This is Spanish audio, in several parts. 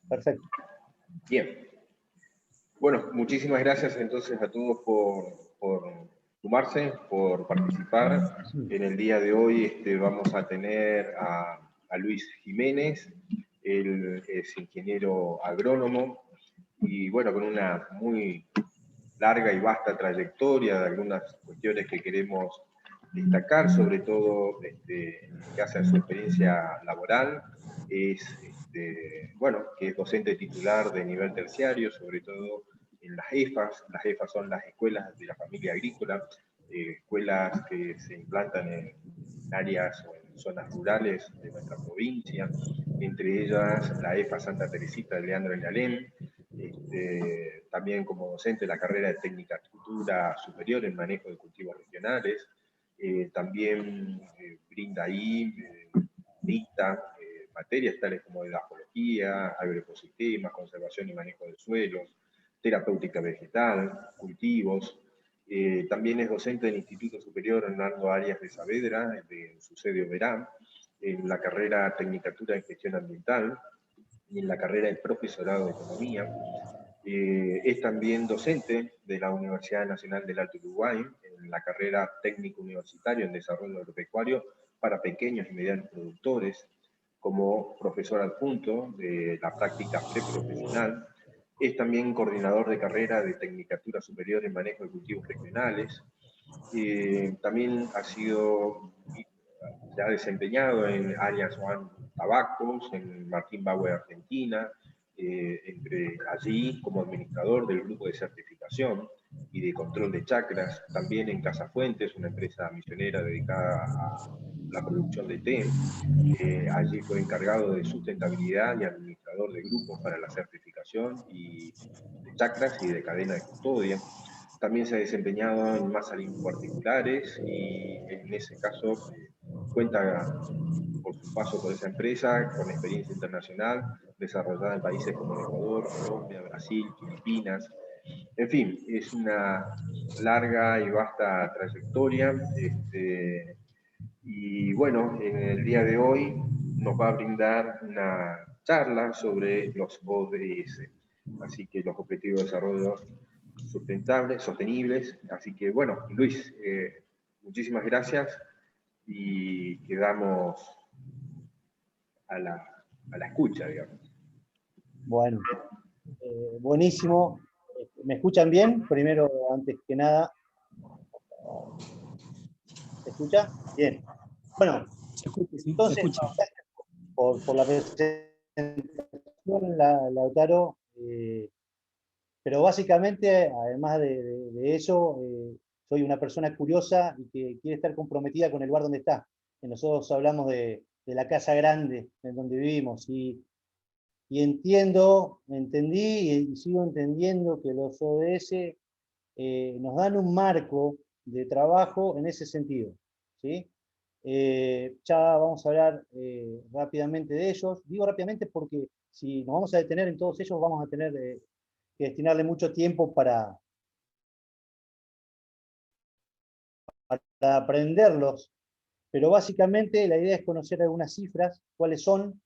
Perfecto. Bien. Bueno, muchísimas gracias entonces a todos por sumarse, por participar. En el día de hoy vamos a tener a Luis Jiménez, él es ingeniero agrónomo y bueno, con una muy larga y vasta trayectoria de algunas cuestiones que queremos destacar, sobre todo en lo que hace a su experiencia laboral, es bueno, que es docente titular de nivel terciario, sobre todo en las EFAs. Las EFAs son las escuelas de la familia agrícola, escuelas que se implantan en áreas o en zonas rurales de nuestra provincia, entre ellas la EFA Santa Teresita de Leandro en Alem, también como docente de la carrera de Tecnicatura Superior en Manejo de Cultivos Regionales, también brinda ahí, dicta materias tales como edafología, agroecosistemas, conservación y manejo de suelos, terapéutica vegetal, cultivos. También es docente del Instituto Superior Hernando Arias de Saavedra, de su sede Oberá, en la carrera Tecnicatura en Gestión Ambiental y en la carrera de Profesorado de Economía. Es también docente de la Universidad Nacional del Alto Uruguay, en la carrera Técnico Universitario en Desarrollo Agropecuario para pequeños y medianos productores, como profesor adjunto de la práctica preprofesional. Es también coordinador de carrera de Tecnicatura Superior en Manejo de Cultivos Regionales. También se ha desempeñado en áreas Juan Tabacos, en Martín Bauer, Argentina, entre allí como administrador del grupo de certificación y de control de chacras, también en Casafuentes, una empresa misionera dedicada a la producción de té. Allí fue encargado de sustentabilidad y administrador de grupos para la certificación y de chacras y de cadena de custodia. También se ha desempeñado en masas particulares y en ese caso cuenta por su paso por esa empresa con experiencia internacional desarrollada en países como el Ecuador, Colombia, Brasil, Filipinas. En fin, es una larga y vasta trayectoria. Y bueno, en el día de hoy nos va a brindar una charla sobre los ODS, así que los Objetivos de Desarrollo Sostenibles. Así que bueno, Luis, muchísimas gracias y quedamos a la escucha, digamos. Bueno, buenísimo. ¿Me escuchan bien? Primero, antes que nada. ¿Se escucha? Bien. Bueno, entonces, gracias por la presentación, Lautaro. Pero básicamente, además de eso, soy una persona curiosa y que quiere estar comprometida con el lugar donde está. Nosotros hablamos de la casa grande en donde vivimos y entendí y sigo entendiendo que los ODS nos dan un marco de trabajo en ese sentido, ¿sí? Ya vamos a hablar rápidamente de ellos. Digo rápidamente porque si nos vamos a detener en todos ellos, vamos a tener que destinarle mucho tiempo para aprenderlos. Pero básicamente la idea es conocer algunas cifras, cuáles son,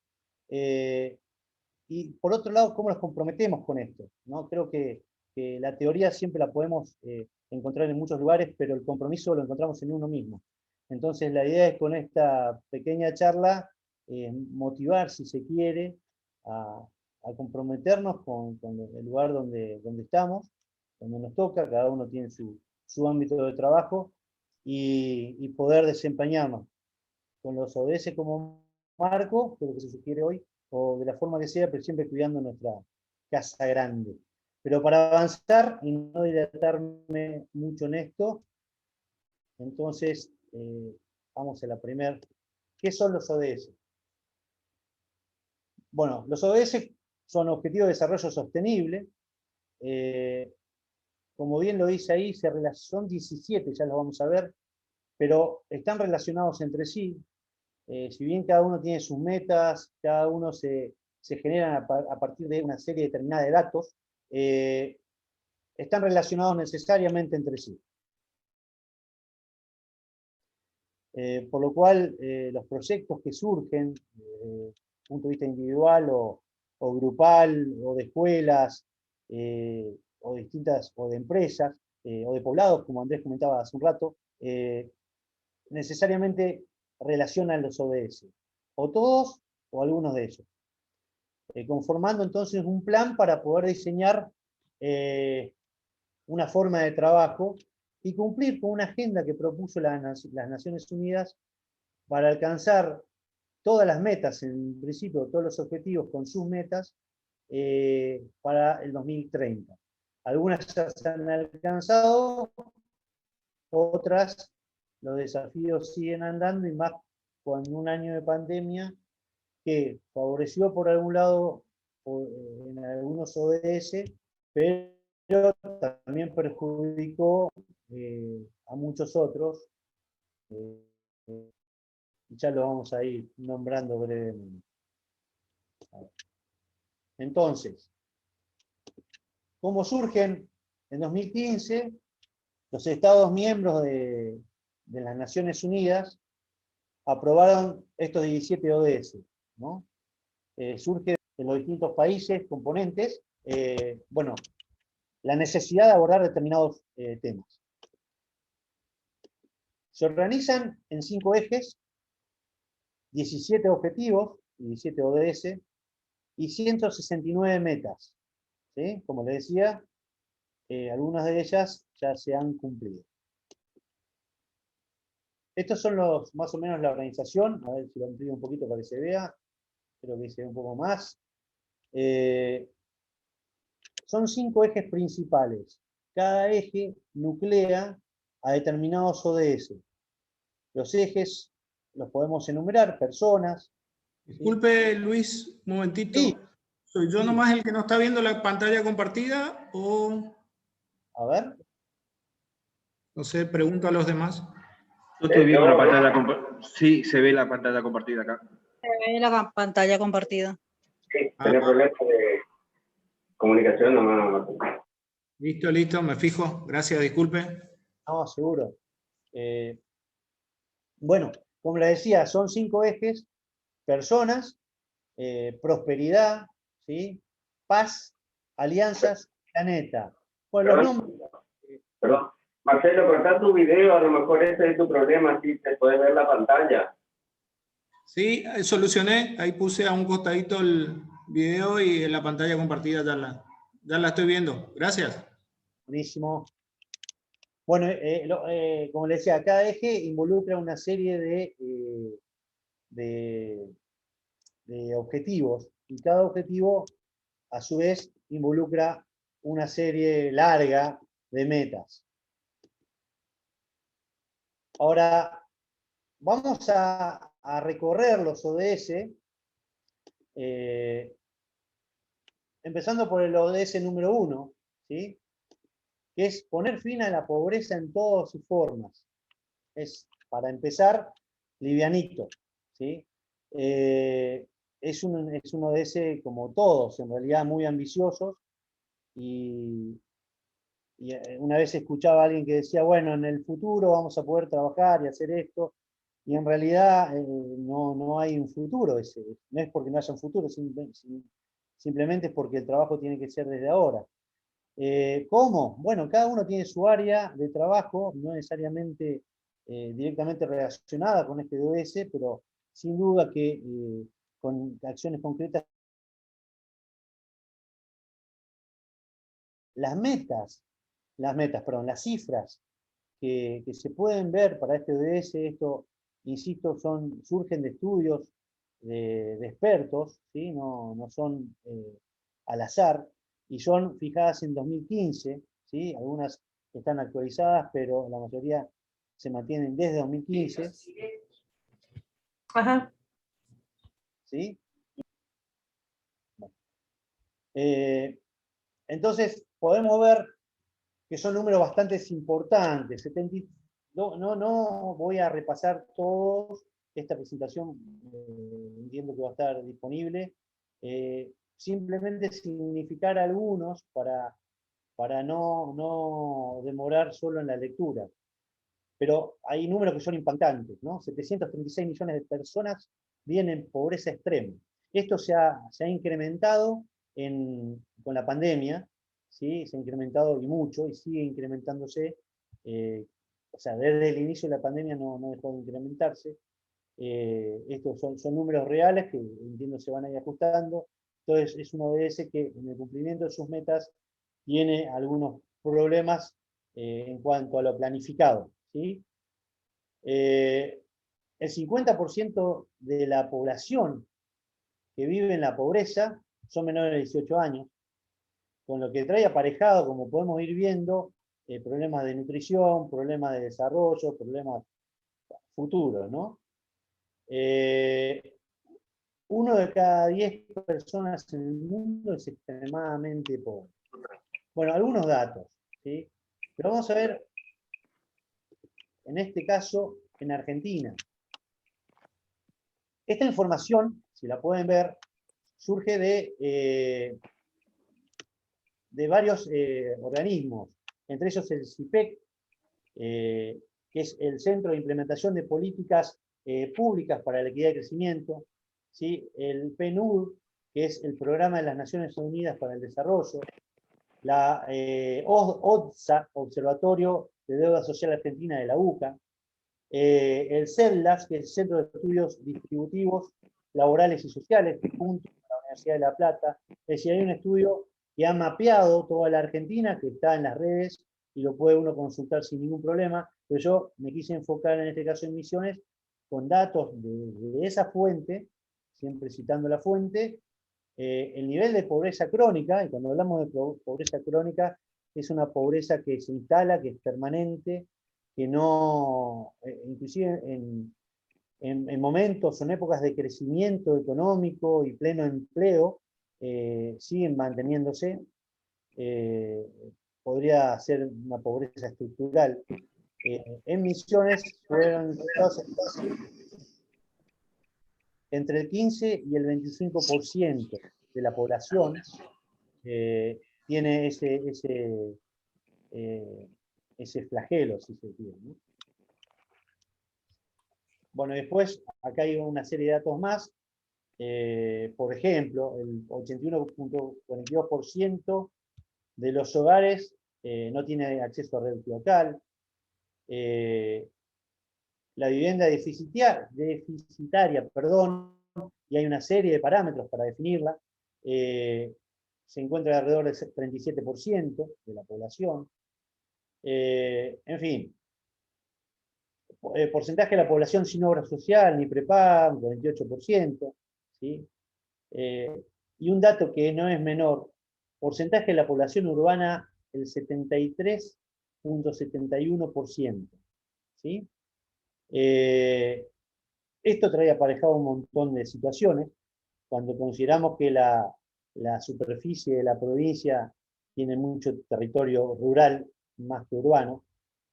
y por otro lado, cómo nos comprometemos con esto, ¿no? Creo que la teoría siempre la podemos encontrar en muchos lugares, pero el compromiso lo encontramos en uno mismo. Entonces la idea es con esta pequeña charla motivar, si se quiere, a comprometernos con el lugar donde estamos, donde nos toca, cada uno tiene su ámbito de trabajo, y poder desempeñarnos con los ODS como marco, que es lo que se sugiere hoy, o de la forma que sea, pero siempre cuidando nuestra casa grande. Pero para avanzar y no dilatarme mucho en esto, entonces vamos a la primera. ¿Qué son los ODS? Bueno, los ODS son Objetivos de Desarrollo Sostenible. Como bien lo dice ahí, son 17, ya los vamos a ver, pero están relacionados entre sí. Si bien cada uno tiene sus metas, cada uno se generan a partir de una serie determinada de datos, están relacionados necesariamente entre sí. Por lo cual, los proyectos que surgen desde un punto de vista individual o o grupal, o de escuelas, o distintas, o de empresas, o de poblados, como Andrés comentaba hace un rato, necesariamente relacionan los ODS, o todos o algunos de ellos, conformando entonces un plan para poder diseñar una forma de trabajo y cumplir con una agenda que propuso las Naciones Unidas para alcanzar todas las metas, en principio todos los objetivos con sus metas, para el 2030. Algunas ya se han alcanzado, otras los desafíos siguen andando, y más con un año de pandemia que favoreció por algún lado en algunos ODS, pero también perjudicó a muchos otros, y ya lo vamos a ir nombrando brevemente. Entonces, ¿cómo surgen? En 2015, los Estados miembros de las Naciones Unidas aprobaron estos 17 ODS, ¿no? Surge en los distintos países componentes, bueno, la necesidad de abordar determinados temas. Se organizan en 5 ejes, 17 objetivos, 17 ODS, y 169 metas, ¿sí? Como les decía, algunas de ellas ya se han cumplido. Estos son más o menos la organización. A ver si lo amplío un poquito para que se vea. Creo que se ve un poco más. Son 5 ejes principales. Cada eje nuclea a determinados ODS. Los ejes los podemos enumerar: personas. Disculpe, ¿sí? Luis, un momentito. Sí. ¿Soy yo nomás el que no está viendo la pantalla compartida o...? A ver. No sé, pregunto a los demás. Yo estoy viendo la pantalla compartida. Sí, se ve la pantalla compartida acá. Se ve la pantalla compartida. Sí, tenía problemas de comunicación nomás. Listo, listo, me fijo. Gracias, disculpe. No, seguro. Bueno, como les decía, son 5 ejes: personas, prosperidad, ¿sí? Paz, alianzas, planeta. Bueno, los nombres. Perdón. Marcelo, corta tu video, a lo mejor ese es tu problema, así te puedes ver la pantalla. Sí, solucioné. Ahí puse a un costadito el video y en la pantalla compartida ya la estoy viendo. Gracias. Buenísimo. Bueno, como les decía, cada eje involucra una serie de objetivos, y cada objetivo, a su vez, involucra una serie larga de metas. Ahora, vamos a recorrer los ODS, empezando por el ODS número 1, ¿sí? Que es poner fin a la pobreza en todas sus formas. Es, para empezar, livianito, ¿sí? Es un ODS, como todos, en realidad muy ambiciosos, y una vez escuchaba a alguien que decía, bueno, en el futuro vamos a poder trabajar y hacer esto, y en realidad no hay un futuro, no es porque no haya un futuro, simplemente es porque el trabajo tiene que ser desde ahora. ¿Cómo? Bueno, cada uno tiene su área de trabajo, no necesariamente directamente relacionada con este ODS, pero sin duda que con acciones concretas. Las cifras que se pueden ver para este ODS, esto, insisto, surgen de estudios de expertos, ¿sí? No son al azar, y son fijadas en 2015, ¿sí? Algunas están actualizadas, pero la mayoría se mantienen desde 2015. Ajá. ¿Sí? Entonces, podemos ver que son números bastante importantes. No voy a repasar todos. Esta presentación entiendo que va a estar disponible. Simplemente significar algunos para no demorar solo en la lectura. Pero hay números que son impactantes, ¿no? 736 millones de personas viven en pobreza extrema. Esto se ha incrementado con la pandemia, ¿sí? Se ha incrementado y mucho, y sigue incrementándose. O sea, desde el inicio de la pandemia no dejó de incrementarse. Estos son números reales que entiendo se van a ir ajustando. Entonces es una ODS que en el cumplimiento de sus metas tiene algunos problemas en cuanto a lo planificado, ¿sí? El 50% de la población que vive en la pobreza son menores de 18 años, con lo que trae aparejado, como podemos ir viendo, problemas de nutrición, problemas de desarrollo, problemas futuros, ¿no? 1 de cada 10 personas en el mundo es extremadamente pobre. Bueno, algunos datos, ¿sí? Pero vamos a ver, en este caso, en Argentina. Esta información, si la pueden ver, surge de varios organismos, entre ellos el CIPEC, que es el Centro de Implementación de Políticas Públicas para la Equidad y Crecimiento, ¿sí? El PNUD, que es el Programa de las Naciones Unidas para el Desarrollo, la ODSA, Observatorio de Deuda Social Argentina de la UCA, el CELDAS, que es el Centro de Estudios Distributivos, Laborales y Sociales, junto con la Universidad de La Plata. Es decir, hay un estudio que ha mapeado toda la Argentina, que está en las redes, y lo puede uno consultar sin ningún problema, pero yo me quise enfocar en este caso en Misiones, con datos de esa fuente, siempre citando la fuente, el nivel de pobreza crónica, y cuando hablamos de pobreza crónica, es una pobreza que se instala, que es permanente, que no, inclusive en momentos, en épocas de crecimiento económico y pleno empleo, siguen manteniéndose. Podría ser una pobreza estructural. En Misiones fueron entre el 15 y el 25% de la población tiene ese flagelo, si se quiere, ¿no? Bueno, después acá hay una serie de datos más. Por ejemplo, el 81.42% de los hogares no tiene acceso a red local. La vivienda deficitaria, perdón, y hay una serie de parámetros para definirla, se encuentra alrededor del 37% de la población. En fin, porcentaje de la población sin obra social ni prepaga, un 48%, ¿sí? Y un dato que no es menor, porcentaje de la población urbana, el 73.71%, ¿sí? Esto trae aparejado un montón de situaciones, cuando consideramos que la superficie de la provincia tiene mucho territorio rural, más que urbano,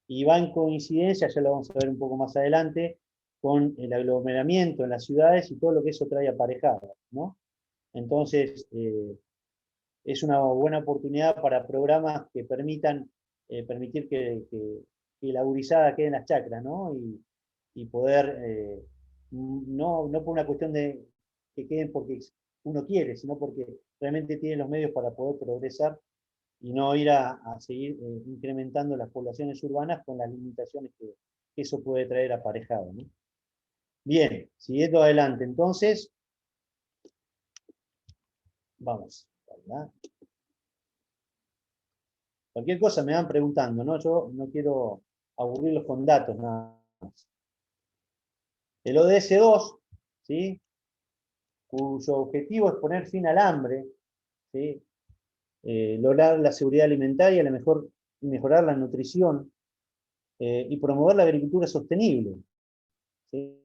y va en coincidencia, ya lo vamos a ver un poco más adelante, con el aglomeramiento en las ciudades y todo lo que eso trae aparejado, ¿no? Entonces, es una buena oportunidad para programas que permitan permitir que la gurizada quede en las chacras, ¿no? Y poder, no por una cuestión de que queden porque uno quiere, sino porque realmente tienen los medios para poder progresar y no ir a seguir incrementando las poblaciones urbanas con las limitaciones que eso puede traer aparejado, ¿no? Bien, siguiendo adelante, entonces, vamos, ¿verdad? Cualquier cosa me van preguntando, ¿no? Yo no quiero aburrirlos con datos nada más. El ODS 2, ¿sí? Cuyo objetivo es poner fin al hambre, ¿sí? Lograr la seguridad alimentaria, y mejorar la nutrición, y promover la agricultura sostenible, ¿sí?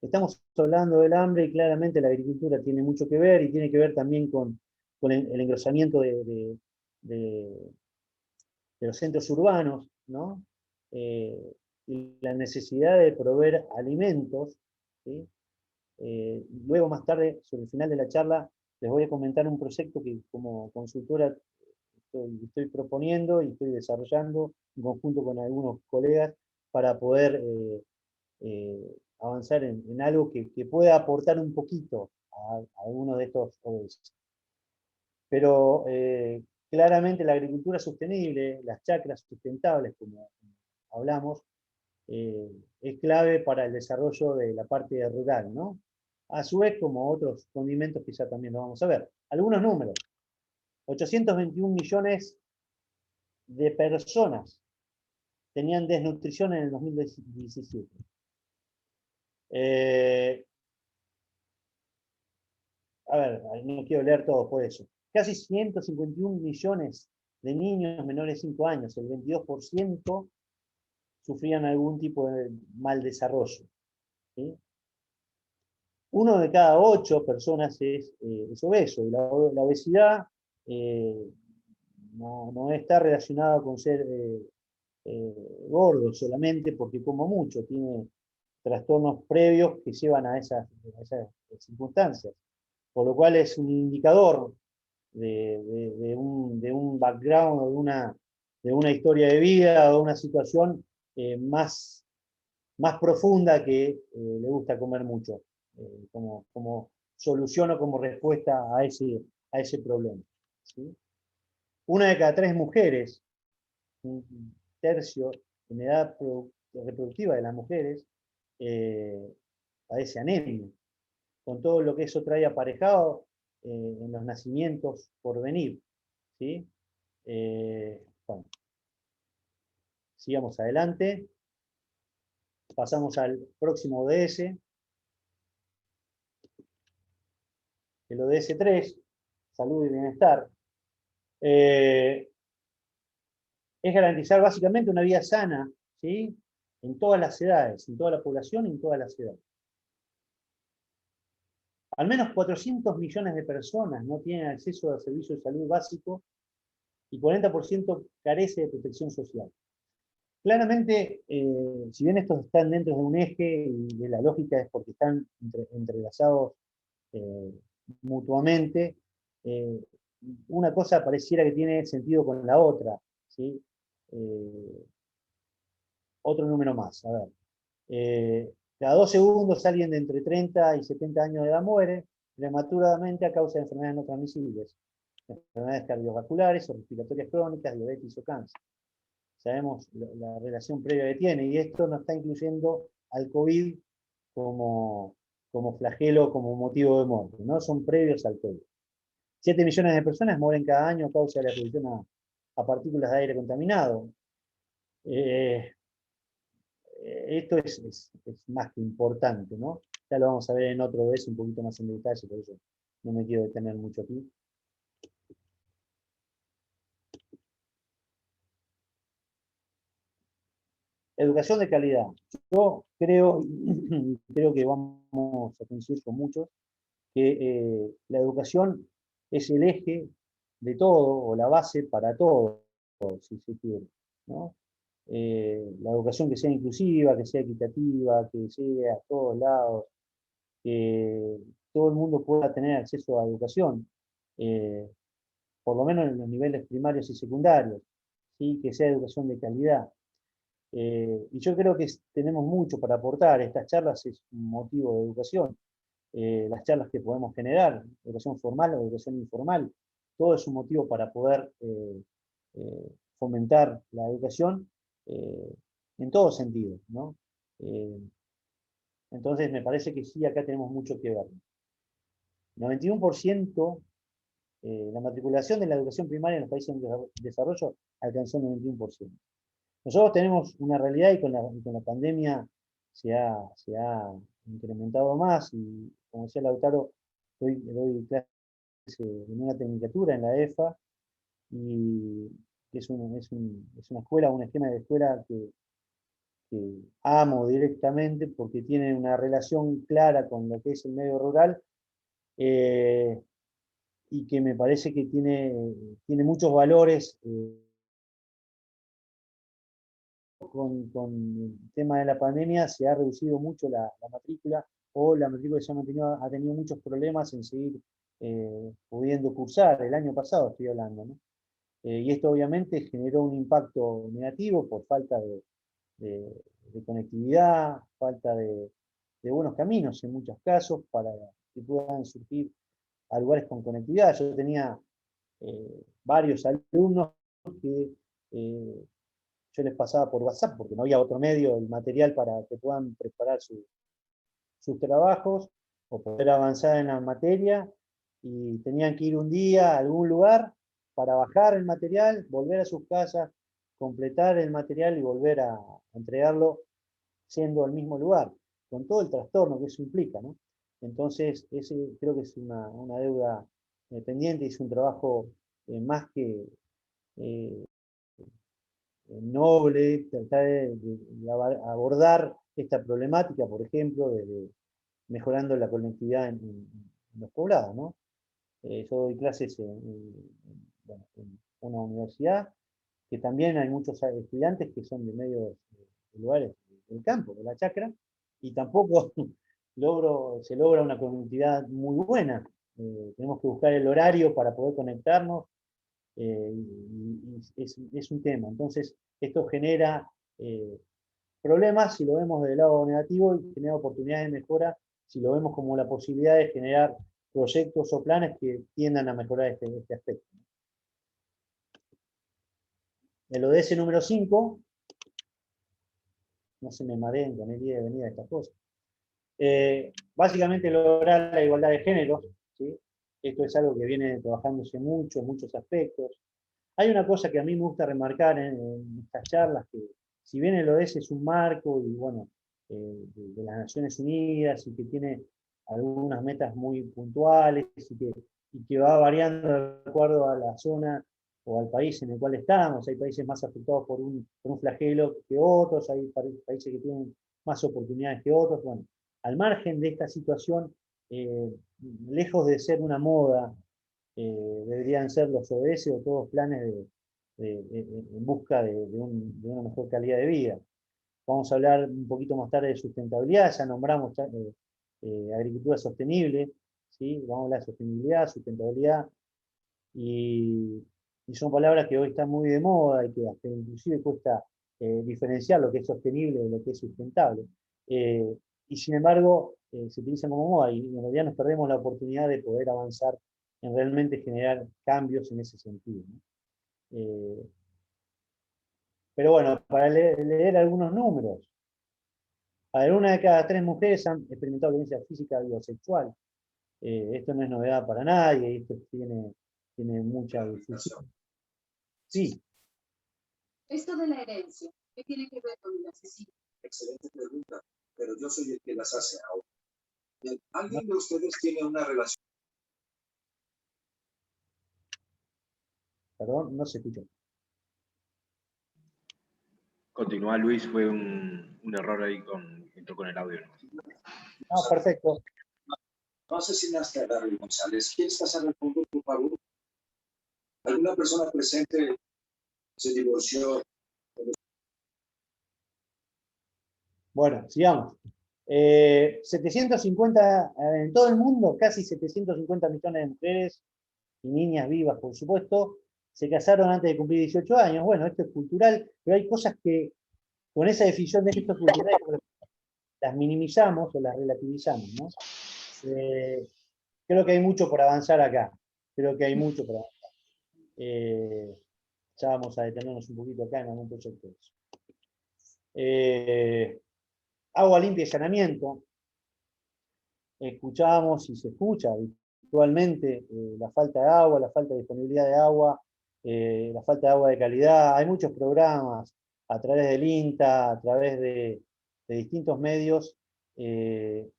Estamos hablando del hambre y claramente la agricultura tiene mucho que ver y tiene que ver también con el engrosamiento de los centros urbanos, ¿no? Y la necesidad de proveer alimentos, ¿sí? Luego, más tarde, sobre el final de la charla, les voy a comentar un proyecto que como consultora estoy proponiendo y estoy desarrollando en conjunto con algunos colegas para poder avanzar en algo que pueda aportar un poquito a uno de estos ODS. Pero claramente la agricultura sostenible, las chacras sustentables, como hablamos, es clave para el desarrollo de la parte rural, ¿no? A su vez, como otros condimentos, quizá también lo vamos a ver. Algunos números. 821 millones de personas tenían desnutrición en el 2017. A ver, no quiero leer todo por eso. Casi 151 millones de niños menores de 5 años, el 22%, sufrían algún tipo de mal desarrollo. ¿Sí? 1 de cada 8 personas es obeso. Y la obesidad no está relacionada con ser gordo solamente, porque como mucho tiene trastornos previos que llevan a esas circunstancias. Por lo cual es un indicador de un background o de una historia de vida o de una situación más profunda que le gusta comer mucho, como solución o como respuesta a ese problema. ¿Sí? 1 de cada 3 mujeres, un tercio en edad reproductiva de las mujeres, padece anemia, con todo lo que eso trae aparejado en los nacimientos por venir. ¿Sí? Bueno, sigamos adelante. Pasamos al próximo ODS, el ODS 3, salud y bienestar. Es garantizar básicamente una vida sana, ¿sí? En todas las edades, en toda la población y en todas las edades. Al menos 400 millones de personas no tienen acceso a servicios de salud básico y 40% carece de protección social. Claramente, si bien estos están dentro de un eje y de la lógica es porque están entrelazados mutuamente, una cosa pareciera que tiene sentido con la otra. ¿Sí? Otro número más, a ver. Cada 2 segundos alguien de entre 30 y 70 años de edad muere prematuramente a causa de enfermedades no transmisibles, enfermedades cardiovasculares o respiratorias crónicas, diabetes o cáncer. Sabemos la relación previa que tiene, y esto no está incluyendo al COVID como flagelo, como motivo de muerte, ¿no? Son previos al COVID. 7 millones de personas mueren cada año a causa de la exposición a partículas de aire contaminado. Esto es más que importante, ¿no? Ya lo vamos a ver en otro vez un poquito más en detalle, por eso no me quiero detener mucho aquí. Educación de calidad. Yo creo que vamos a coincidir con muchos, que la educación es el eje de todo, o la base para todo, si se quiere, ¿no? La educación que sea inclusiva, que sea equitativa, que llegue a todos lados, que todo el mundo pueda tener acceso a educación, por lo menos en los niveles primarios y secundarios, ¿sí? Que sea educación de calidad. Y yo creo que tenemos mucho para aportar. Estas charlas es un motivo de educación. Las charlas que podemos generar, educación formal o educación informal, todo es un motivo para poder fomentar la educación en todos sentidos, ¿no? Entonces me parece que sí, acá tenemos mucho que ver. 91%, la matriculación de la educación primaria en los países en desarrollo alcanzó el 91%. Nosotros tenemos una realidad y con la pandemia se ha incrementado más, y como decía Lautaro, doy clases en una tecnicatura en la EFA, y es una escuela, un esquema de escuela que amo directamente porque tiene una relación clara con lo que es el medio rural, y que me parece que tiene muchos valores. Con el tema de la pandemia se ha reducido mucho la matrícula, o la matrícula se ha tenido muchos problemas en seguir pudiendo cursar. El año pasado estoy hablando, ¿no? Y esto obviamente generó un impacto negativo por falta de conectividad, falta de buenos caminos en muchos casos para que puedan surgir a lugares con conectividad. Yo tenía varios alumnos que yo les pasaba por WhatsApp, porque no había otro medio, el material para que puedan preparar sus trabajos o poder avanzar en la materia, y tenían que ir un día a algún lugar para bajar el material, volver a sus casas, completar el material y volver a entregarlo siendo el mismo lugar, con todo el trastorno que eso implica, ¿no? Entonces, ese creo que es una deuda pendiente, y es un trabajo más que noble, tratar de abordar esta problemática, por ejemplo, mejorando la conectividad en los poblados, ¿no? Yo doy clases bueno, en una universidad, que también hay muchos estudiantes que son de medios de lugares del campo, de la chacra, y tampoco se logra una conectividad muy buena. Tenemos que buscar el horario para poder conectarnos, y es un tema. Entonces, esto genera problemas si lo vemos del lado negativo, y genera oportunidades de mejora si lo vemos como la posibilidad de generar proyectos o planes que tiendan a mejorar este aspecto. El ODS número 5, no se me mareen con el día de venida de estas cosas, básicamente lograr la igualdad de género, ¿sí? Esto es algo que viene trabajándose mucho en muchos aspectos. Hay una cosa que a mí me gusta remarcar en estas charlas, que si bien el ODS es un marco y bueno, de las Naciones Unidas, y que tiene algunas metas muy puntuales, y que va variando de acuerdo a la zona o al país en el cual estamos. Hay países más afectados por un flagelo que otros, hay países que tienen más oportunidades que otros. Bueno, al margen de esta situación, lejos de ser una moda, deberían ser los ODS o todos planes en busca de una mejor calidad de vida. Vamos a hablar un poquito más tarde de sustentabilidad, ya nombramos agricultura sostenible, ¿sí? Vamos a hablar de sostenibilidad, sustentabilidad, y son palabras que hoy están muy de moda, y que hasta inclusive cuesta diferenciar lo que es sostenible de lo que es sustentable. Y sin embargo, se utilizan como moda, y en realidad nos perdemos la oportunidad de poder avanzar en realmente generar cambios en ese sentido, ¿no? Pero bueno, para leer algunos números. A ver, 1 de cada 3 mujeres han experimentado violencia física o sexual. Esto no es novedad para nadie, esto tiene mucha difusión. Sí. Esto de la herencia, ¿qué tiene que ver con el asesino? Excelente pregunta, pero yo soy el que las hace ahora. ¿Alguien de ustedes tiene una relación? Perdón, no se escuchó. Continúa, Luis, fue un error ahí entró con el audio, ¿no? Ah, perfecto. No asesinaste a David González. ¿Quieres pasar al punto, por favor? ¿Alguna persona presente se divorció? Bueno, sigamos. 750, en todo el mundo, casi 750 millones de mujeres y niñas vivas, por supuesto, se casaron antes de cumplir 18 años. Bueno, esto es cultural, pero hay cosas que, con esa definición de que esto es cultural, las minimizamos o las relativizamos, ¿no? Creo que hay mucho por avanzar acá. Creo que hay mucho por avanzar. Ya vamos a detenernos un poquito acá en algún proyecto de eso. Agua limpia y saneamiento. Escuchamos y se escucha habitualmente la falta de agua, la falta de disponibilidad de agua, la falta de agua de calidad. Hay muchos programas a través del INTA, a través de distintos medios, y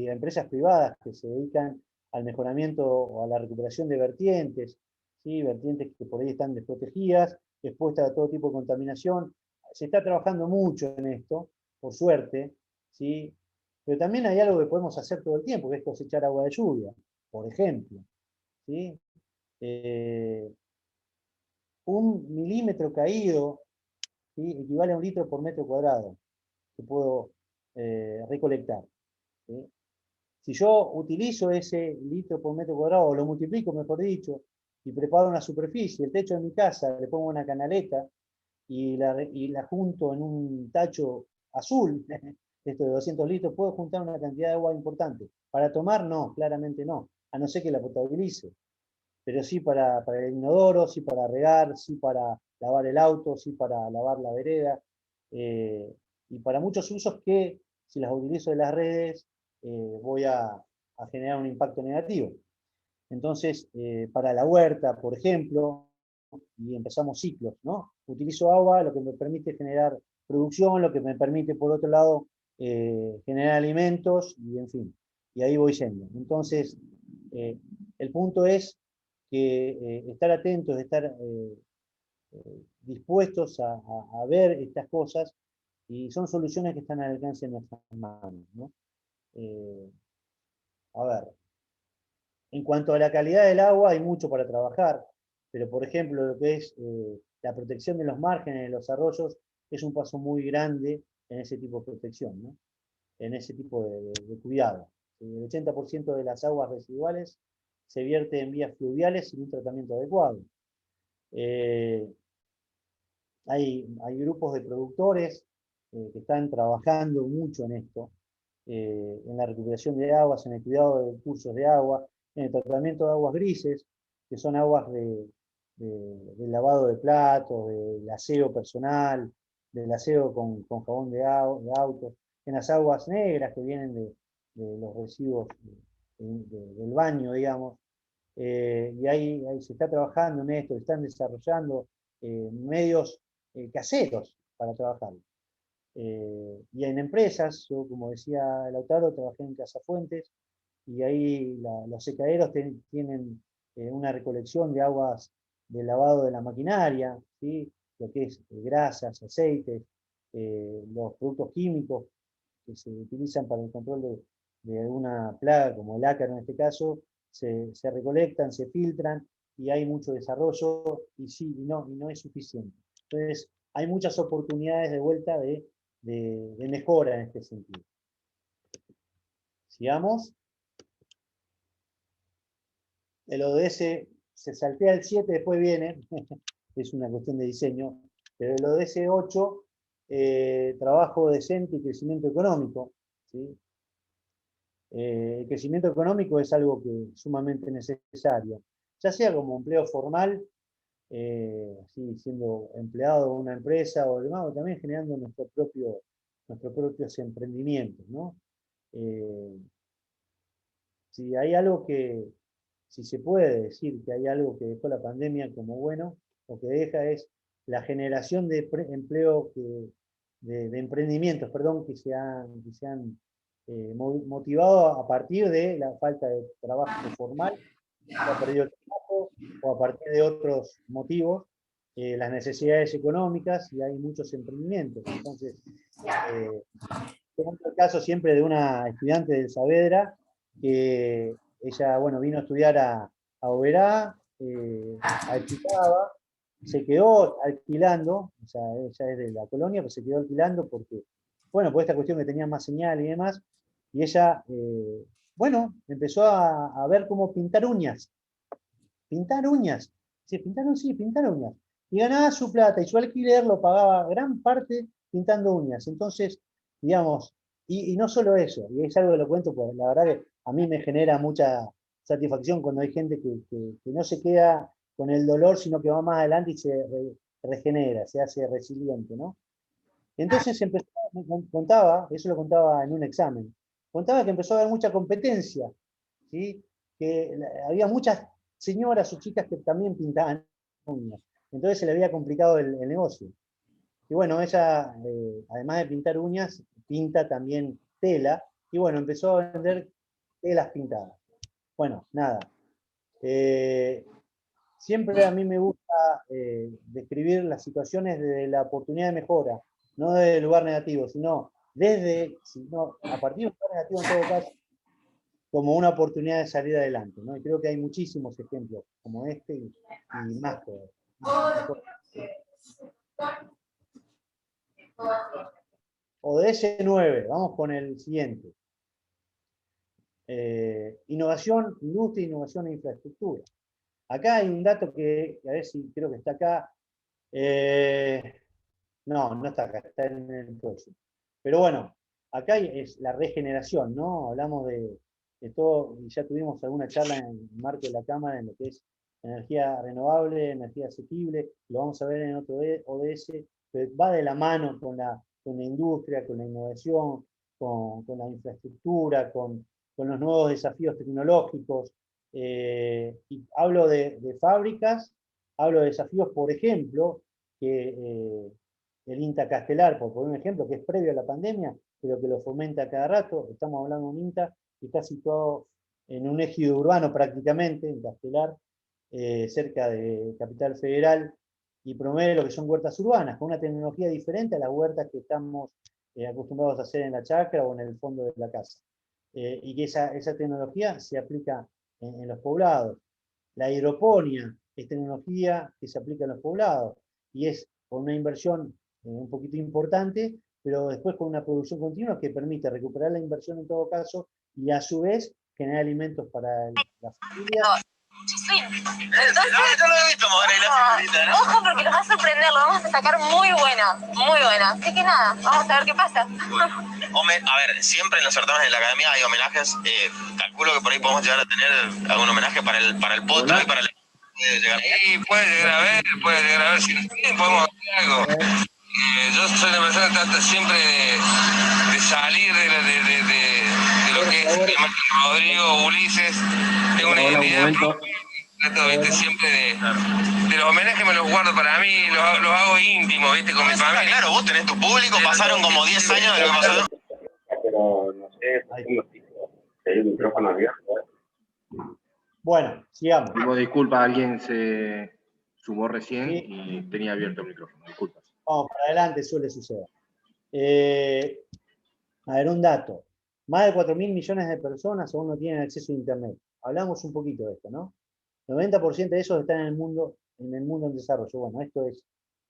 empresas privadas que se dedican al mejoramiento o a la recuperación de vertientes, ¿sí? Vertientes que por ahí están desprotegidas, expuestas a todo tipo de contaminación. Se está trabajando mucho en esto, por suerte, ¿sí? Pero también hay algo que podemos hacer todo el tiempo, que es cosechar agua de lluvia, por ejemplo, ¿sí? 1 milímetro caído, ¿sí? Equivale a 1 litro por metro cuadrado que puedo recolectar, ¿sí? Si yo utilizo ese litro por metro cuadrado, o lo multiplico, mejor dicho, y preparo una superficie, el techo de mi casa, le pongo una canaleta y la junto en un tacho azul, esto de 200 litros, puedo juntar una cantidad de agua importante. Para tomar, no, claramente no, a no ser que la potabilice. Pero sí para el inodoro, sí para regar, sí para lavar el auto, sí para lavar la vereda, y para muchos usos que, si las utilizo de las redes, voy a generar un impacto negativo. Entonces, para la huerta, por ejemplo, y empezamos ciclos, ¿no? Utilizo agua, lo que me permite generar producción, lo que me permite, por otro lado, generar alimentos, y en fin, y ahí voy yendo. Entonces, el punto es que estar atentos, estar dispuestos a ver estas cosas, y son soluciones que están al alcance de nuestras manos, ¿no? A ver, en cuanto a la calidad del agua, hay mucho para trabajar, pero por ejemplo, lo que es la protección de los márgenes de los arroyos es un paso muy grande en ese tipo de protección, ¿no? En ese tipo de cuidado. El 80% de las aguas residuales se vierte en vías fluviales sin un tratamiento adecuado. Hay grupos de productores que están trabajando mucho en esto, en la recuperación de aguas, en el cuidado de cursos de agua, en el tratamiento de aguas grises, que son aguas del lavado de platos, del aseo personal, del aseo con jabón de autos, en las aguas negras que vienen de los residuos del baño, digamos. Y ahí se está trabajando en esto, están desarrollando medios caseros para trabajarlo. Y en empresas, yo como decía Lautaro, trabajé en Casafuentes, y ahí los secaderos tienen una recolección de aguas de lavado de la maquinaria, ¿sí? Lo que es grasas, aceites, los productos químicos que se utilizan para el control de alguna plaga, como el ácaro en este caso, se recolectan, se filtran, y hay mucho desarrollo, y sí, y no es suficiente. Entonces, hay muchas oportunidades de vuelta de mejora en este sentido. Sigamos. El ODS se saltea el 7, después viene, es una cuestión de diseño, pero el ODS 8, trabajo decente y crecimiento económico, ¿sí? El crecimiento económico es algo que es sumamente necesario, ya sea como empleo formal, sí, siendo empleado de una empresa o demás, o también generando nuestros propios emprendimientos, ¿no? Si hay algo que, si se puede decir que hay algo que dejó la pandemia como bueno, lo que deja es la generación de empleo, de emprendimientos, perdón, que se han motivado a partir de la falta de trabajo formal, se ha perdido el trabajo, o a partir de otros motivos, las necesidades económicas, y hay muchos emprendimientos. Entonces, tengo el caso siempre de una estudiante del Saavedra, que ella, bueno, vino a estudiar a Oberá, alquilaba, se quedó alquilando, o sea, ella es de la colonia, pero se quedó alquilando porque, bueno, por esta cuestión que tenía más señal y demás, y ella, bueno, empezó a ver cómo pintar uñas. Pintar uñas. Sí, pintar uñas. Y ganaba su plata, y su alquiler lo pagaba gran parte pintando uñas. Entonces, digamos, y no solo eso, y es algo que lo cuento, pues la verdad que a mí me genera mucha satisfacción cuando hay gente que no se queda con el dolor, sino que va más adelante y se regenera, se hace resiliente, ¿no? Entonces empezó, contaba, eso lo contaba en un examen, contaba que empezó a haber mucha competencia, ¿sí? Que había muchas señoras o chicas que también pintaban uñas. Entonces se le había complicado el negocio. Y bueno, ella, además de pintar uñas, pinta también tela, y bueno, empezó a vender telas pintadas. Bueno, nada. Siempre a mí me gusta describir las situaciones desde la oportunidad de mejora, no desde el lugar negativo, sino a partir de un lugar negativo en todo caso, como una oportunidad de salir adelante, ¿no? Y creo que hay muchísimos ejemplos como este y más todavía. ODS 9, vamos con el siguiente. Innovación, industria, innovación e infraestructura. Acá hay un dato que, a ver si creo que está acá. No está acá, está en el próximo. Pero bueno, acá es la regeneración, ¿no? Hablamos de todo, y ya tuvimos alguna charla en el marco de la Cámara en lo que es energía renovable, energía asequible, lo vamos a ver en otro ODS, pero va de la mano con la industria, con la innovación, con la infraestructura, con los nuevos desafíos tecnológicos. Y hablo de fábricas, hablo de desafíos, por ejemplo, que el INTA Castelar, por poner un ejemplo, que es previo a la pandemia, pero que lo fomenta cada rato. Estamos hablando de un INTA que está situado en un ejido urbano prácticamente, en Castelar, cerca de Capital Federal, y promueve lo que son huertas urbanas, con una tecnología diferente a las huertas que estamos acostumbrados a hacer en la chacra o en el fondo de la casa. Y que esa tecnología se aplica en los poblados. La hidroponía es tecnología que se aplica en los poblados, y es con una inversión un poquito importante, pero después con una producción continua que permite recuperar la inversión en todo caso, y a su vez generar alimentos para la familia. Entonces, yo lo he visto mover ahí la figurita, ¿no? Ojo, porque los va a sorprender, lo vamos a sacar muy buena, muy buena. Así que nada, vamos a ver qué pasa. A ver, siempre en los certámenes de la academia hay homenajes. Calculo que por ahí podemos llegar a tener algún homenaje para el potro y para el... Sí, puede llegar a ver, si nos piden podemos hacer algo. Yo soy una persona que trata siempre de salir de lo que es Rodrigo, Ulises. Tengo una identidad propia. Trato, ¿viste? Siempre de los homenajes me los guardo para mí, los hago íntimos, ¿viste? Con mi familia. Claro, vos tenés tu público, pasaron como 10 años de lo que pasó. Pero no sé, hay un micrófono abierto. Bueno, sigamos. Digo, disculpa, alguien se sumó recién Sí. y tenía abierto el micrófono, disculpa. Vamos para adelante, suele suceder. A ver, un dato. Más de 4.000 millones de personas aún no tienen acceso a Internet. Hablamos un poquito de esto, ¿no? 90% de esos están en el mundo en desarrollo. Bueno, esto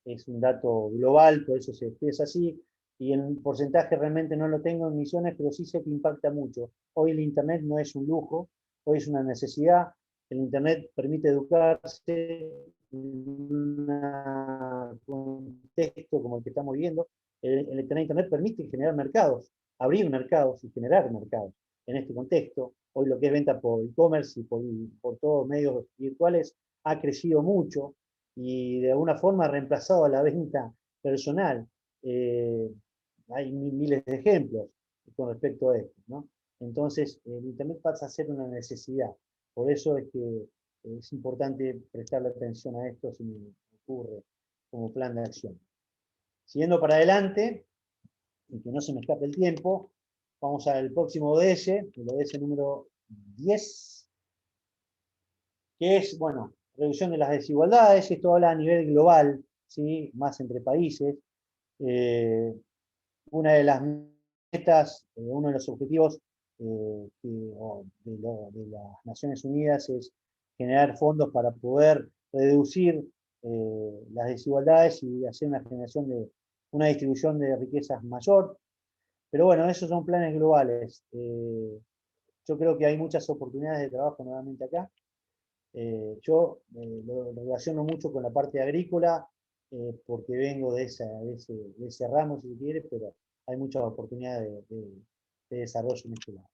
es un dato global, por eso se expresa así, y el porcentaje realmente no lo tengo en Misiones, pero sí sé que impacta mucho. Hoy el Internet no es un lujo, hoy es una necesidad. El Internet permite educarse en un contexto como el que estamos viviendo. El Internet permite generar mercados, abrir mercados y generar mercados en este contexto. Hoy lo que es venta por e-commerce y por todos medios virtuales ha crecido mucho y de alguna forma ha reemplazado a la venta personal. Hay miles de ejemplos con respecto a esto, ¿no? Entonces, el Internet pasa a ser una necesidad. Por eso es que es importante prestarle atención a esto si me ocurre como plan de acción. Siguiendo para adelante, y que no se me escape el tiempo, vamos al próximo ODS, el ODS número 10, que es, bueno, reducción de las desigualdades. Esto habla a nivel global, ¿sí? Más entre países. Una de las metas, uno de los objetivos de las Naciones Unidas es generar fondos para poder reducir las desigualdades y hacer una distribución de riquezas mayor. Pero bueno, esos son planes globales. Yo creo que hay muchas oportunidades de trabajo nuevamente acá. Yo lo relaciono mucho con la parte agrícola, porque vengo de ese ramo, si se quiere, pero hay muchas oportunidades de desarrollo en este lado.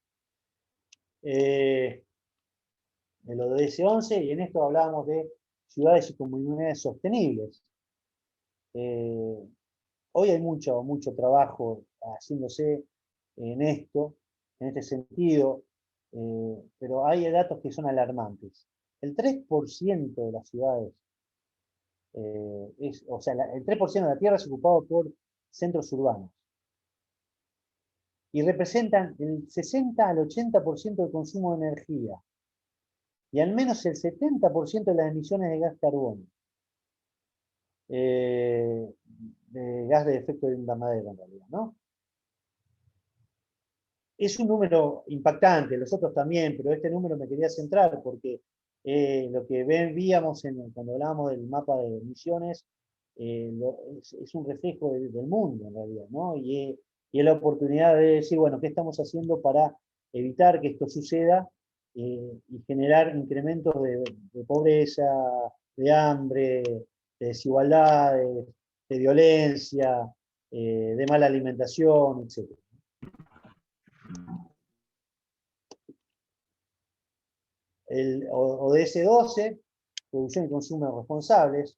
El ODS 11, y en esto hablábamos de ciudades y comunidades sostenibles. Hoy hay mucho trabajo haciéndose en esto, en este sentido, pero hay datos que son alarmantes. El 3% de las ciudades, el 3% de la tierra es ocupado por centros urbanos. Y representan el 60 al 80% del consumo de energía. Y al menos el 70% de las emisiones de gas carbono. De gas de efecto invernadero en realidad, ¿no? Es un número impactante, los otros también, pero este número me quería centrar porque lo que veíamos cuando hablábamos del mapa de emisiones es un reflejo del mundo en realidad, ¿no? Y es la oportunidad de decir, bueno, ¿qué estamos haciendo para evitar que esto suceda y generar incrementos de pobreza, de hambre, de desigualdades, de violencia, de mala alimentación, etc. El ODS 12, producción y consumo responsables.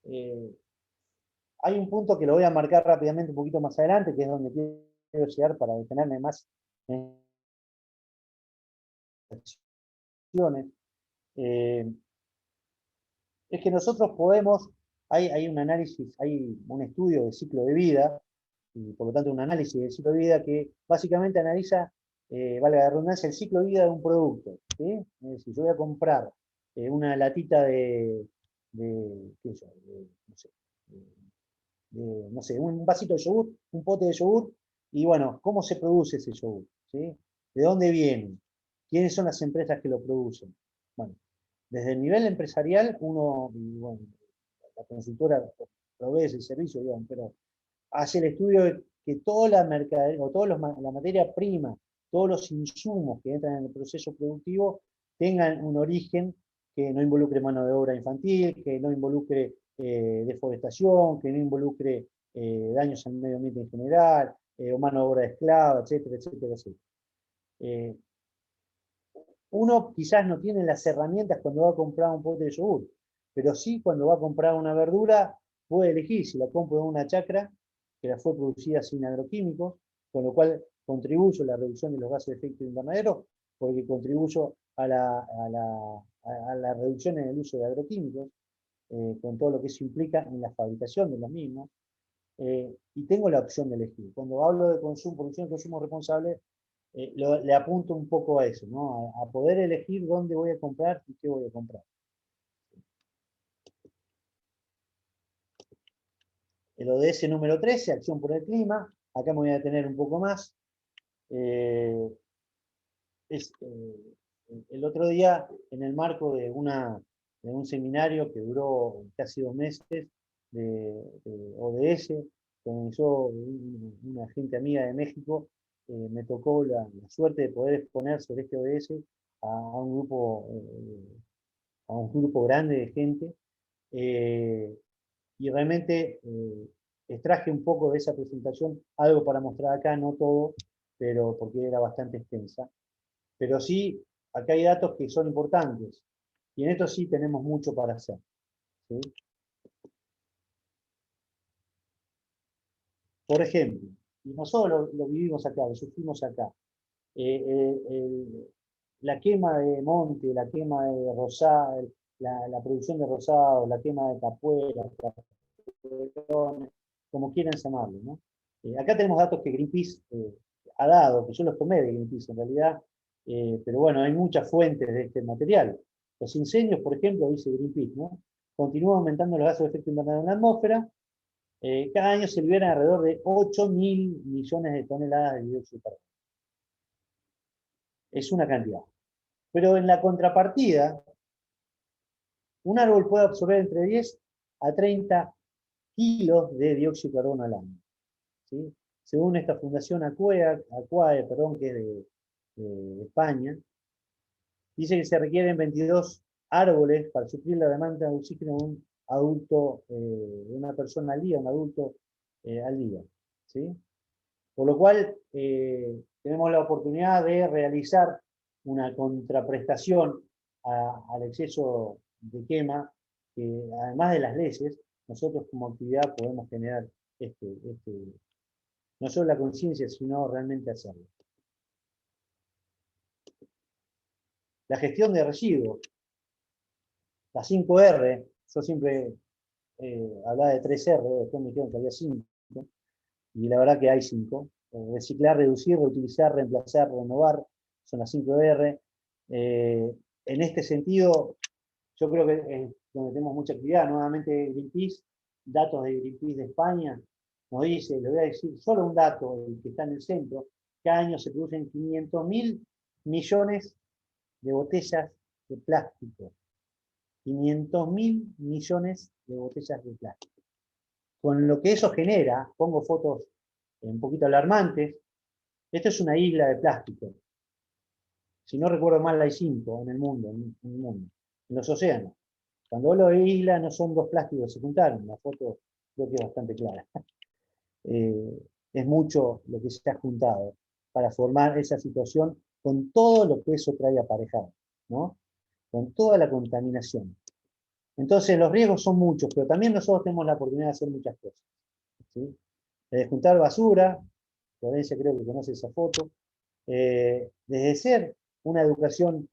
Hay un punto que lo voy a marcar rápidamente un poquito más adelante, que es donde quiero llegar para detenerme más en acciones. Es que nosotros podemos, hay un análisis, hay un estudio de ciclo de vida, y por lo tanto un análisis del ciclo de vida que básicamente analiza, valga la redundancia, el ciclo de vida de un producto, ¿sí? Es decir, yo voy a comprar una latita ¿qué sé yo? No sé, un vasito de yogur, un pote de yogur, y bueno, ¿cómo se produce ese yogur? ¿Sí? ¿De dónde viene? ¿Quiénes son las empresas que lo producen? Bueno, desde el nivel empresarial, y bueno, la consultora provee ese servicio, digamos, pero hace el estudio de que toda la mercadería, o la materia prima, todos los insumos que entran en el proceso productivo tengan un origen que no involucre mano de obra infantil, que no involucre deforestación, que no involucre daños al medio ambiente en general, o mano de obra esclava, etcétera, etcétera, etcétera. Uno quizás no tiene las herramientas cuando va a comprar un pote de yogur, pero sí cuando va a comprar una verdura puede elegir si la compro en una chacra que la fue producida sin agroquímicos, con lo cual contribuyo a la reducción de los gases de efecto invernadero, porque contribuyo a la reducción en el uso de agroquímicos, con todo lo que eso implica en la fabricación de los mismos, y tengo la opción de elegir. Cuando hablo de producción y consumo responsable, le apunto un poco a eso, ¿no? A poder elegir dónde voy a comprar y qué voy a comprar. El ODS número 13, acción por el clima. Acá me voy a detener un poco más. El otro día, en el marco de un seminario que duró casi 2 meses, de ODS, que organizó una gente amiga de México, me tocó la suerte de poder exponer sobre este ODS a un grupo grande de gente, y realmente extraje un poco de esa presentación, algo para mostrar acá, no todo, pero porque era bastante extensa. Pero sí, acá hay datos que son importantes, y en esto sí tenemos mucho para hacer, ¿sí? Por ejemplo, y nosotros lo vivimos acá, lo sufrimos acá, la quema de monte, la quema de rosal, la producción de rosado, la quema de capueras, como quieran llamarlo, ¿no? Acá tenemos datos que Greenpeace ha dado, que yo los tomé de Greenpeace en realidad, pero bueno, hay muchas fuentes de este material. Los incendios, por ejemplo, dice Greenpeace, ¿no? Continúan aumentando los gases de efecto invernadero en la atmósfera. Cada año se liberan alrededor de 8.000 millones de toneladas de dióxido de carbono. Es una cantidad. Pero en la contrapartida, un árbol puede absorber entre 10 a 30 kilos de dióxido de carbono al año, ¿sí? Según esta fundación Aquae, que es de España, dice que se requieren 22 árboles para suplir la demanda de oxígeno de un adulto, de una persona al día, un adulto al día, ¿sí? Por lo cual, tenemos la oportunidad de realizar una contraprestación al exceso de quema, que además de las leyes, nosotros como actividad podemos generar no solo la conciencia, sino realmente hacerlo. La gestión de residuos, las 5 R, yo siempre hablaba de 3 R, después me dijeron que había 5, y la verdad que hay 5. Reciclar, reducir, reutilizar, reemplazar, renovar, son las 5 R. En este sentido, yo creo que es donde tenemos mucha actividad. Nuevamente Greenpeace, datos de Greenpeace de España, nos dice, le voy a decir solo un dato, el que está en el centro, cada año se producen 500.000 millones de botellas de plástico. 500.000 millones de botellas de plástico. Con lo que eso genera, pongo fotos un poquito alarmantes, esto es una isla de plástico. Si no recuerdo mal, hay 5 en el mundo, en los océanos. Cuando hablo de isla, no son 2 plásticos que se juntaron, la foto creo que es bastante clara. Es mucho lo que se ha juntado. para formar esa situación con todo lo que eso trae aparejado, ¿no? Con toda la contaminación. Entonces los riesgos son muchos, pero también nosotros tenemos la oportunidad de hacer muchas cosas, ¿sí? Desde juntar basura, Florencia creo que conoce esa foto, desde ser una educación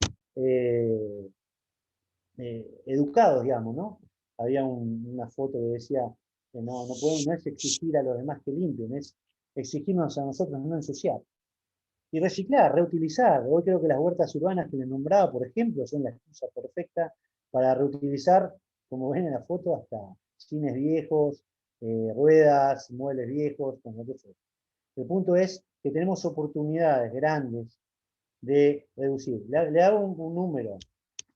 educados, digamos, ¿no? Había una foto que decía que no es exigir a los demás que limpien, es exigirnos a nosotros no ensuciar. Y reciclar, reutilizar. Hoy creo que las huertas urbanas que les nombraba, por ejemplo, son la excusa perfecta para reutilizar, como ven en la foto, hasta cines viejos, ruedas, muebles viejos, con lo que sea. El punto es que tenemos oportunidades grandes de reducir. Le hago un número.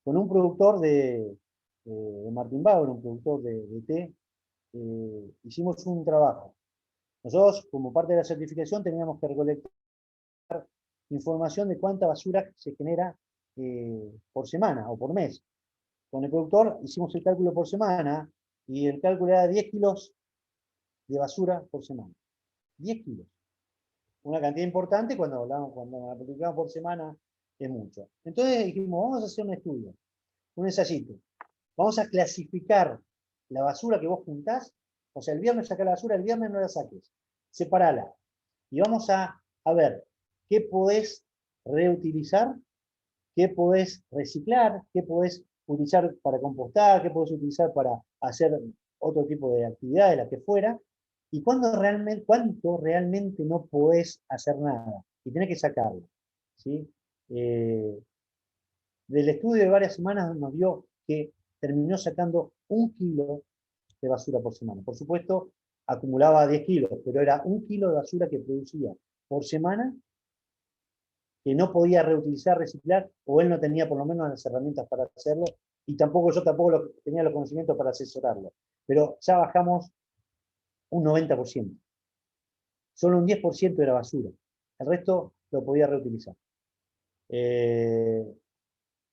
Con un productor de Martin Bauer, un productor de té, hicimos un trabajo. Nosotros, como parte de la certificación, teníamos que recolectar información de cuánta basura se genera por semana o por mes. Con el productor hicimos el cálculo por semana y el cálculo era 10 kilos de basura por semana. 10 kilos. Una cantidad importante cuando la multiplicamos por semana es mucho. Entonces dijimos, vamos a hacer un estudio, un ensayito. Vamos a clasificar la basura que vos juntás, o sea, el viernes sacá la basura, el viernes no la saques, separala. Y vamos a ver qué podés reutilizar, qué podés reciclar, qué podés utilizar para compostar, qué podés utilizar para hacer otro tipo de actividades, la que fuera, y cuánto realmente no podés hacer nada, y tenés que sacarlo, ¿sí? Del estudio de varias semanas nos dio que terminó sacando 1 kilo de basura por semana. Por supuesto, acumulaba 10 kilos, pero era 1 kilo de basura que producía por semana, que no podía reutilizar, reciclar, o él no tenía por lo menos las herramientas para hacerlo, y yo tampoco tenía los conocimientos para asesorarlo. Pero ya bajamos un 90%. Solo un 10% era basura. El resto lo podía reutilizar.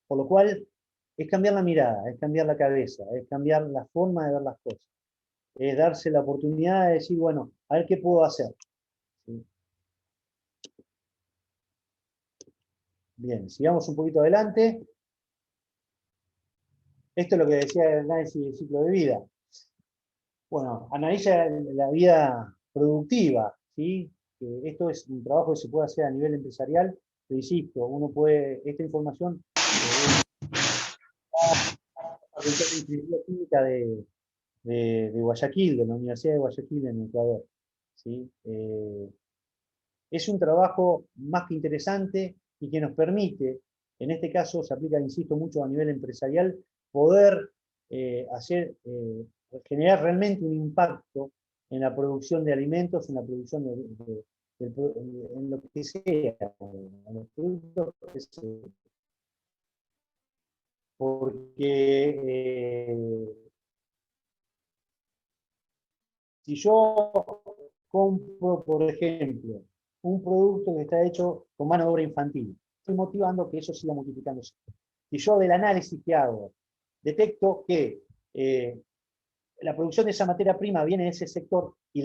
Por lo cual, es cambiar la mirada, es cambiar la cabeza, es cambiar la forma de ver las cosas. Es darse la oportunidad de decir, bueno, a ver qué puedo hacer. ¿Sí? Bien, sigamos un poquito adelante. Esto es lo que decía el análisis del ciclo de vida. Bueno, analiza la vida productiva, ¿sí? Esto es un trabajo que se puede hacer a nivel empresarial, pero insisto, uno puede, esta información la Ingeniería Química de Guayaquil, de la Universidad de Guayaquil en Ecuador, ¿sí? Es un trabajo más que interesante y que nos permite, en este caso se aplica, insisto, mucho a nivel empresarial, poder generar realmente un impacto en la producción de alimentos, en la producción en lo que sea, en los productos que sea. Porque si yo compro, por ejemplo, un producto que está hecho con mano de obra infantil, estoy motivando que eso siga multiplicándose. Si yo del análisis que hago detecto que la producción de esa materia prima viene de ese sector y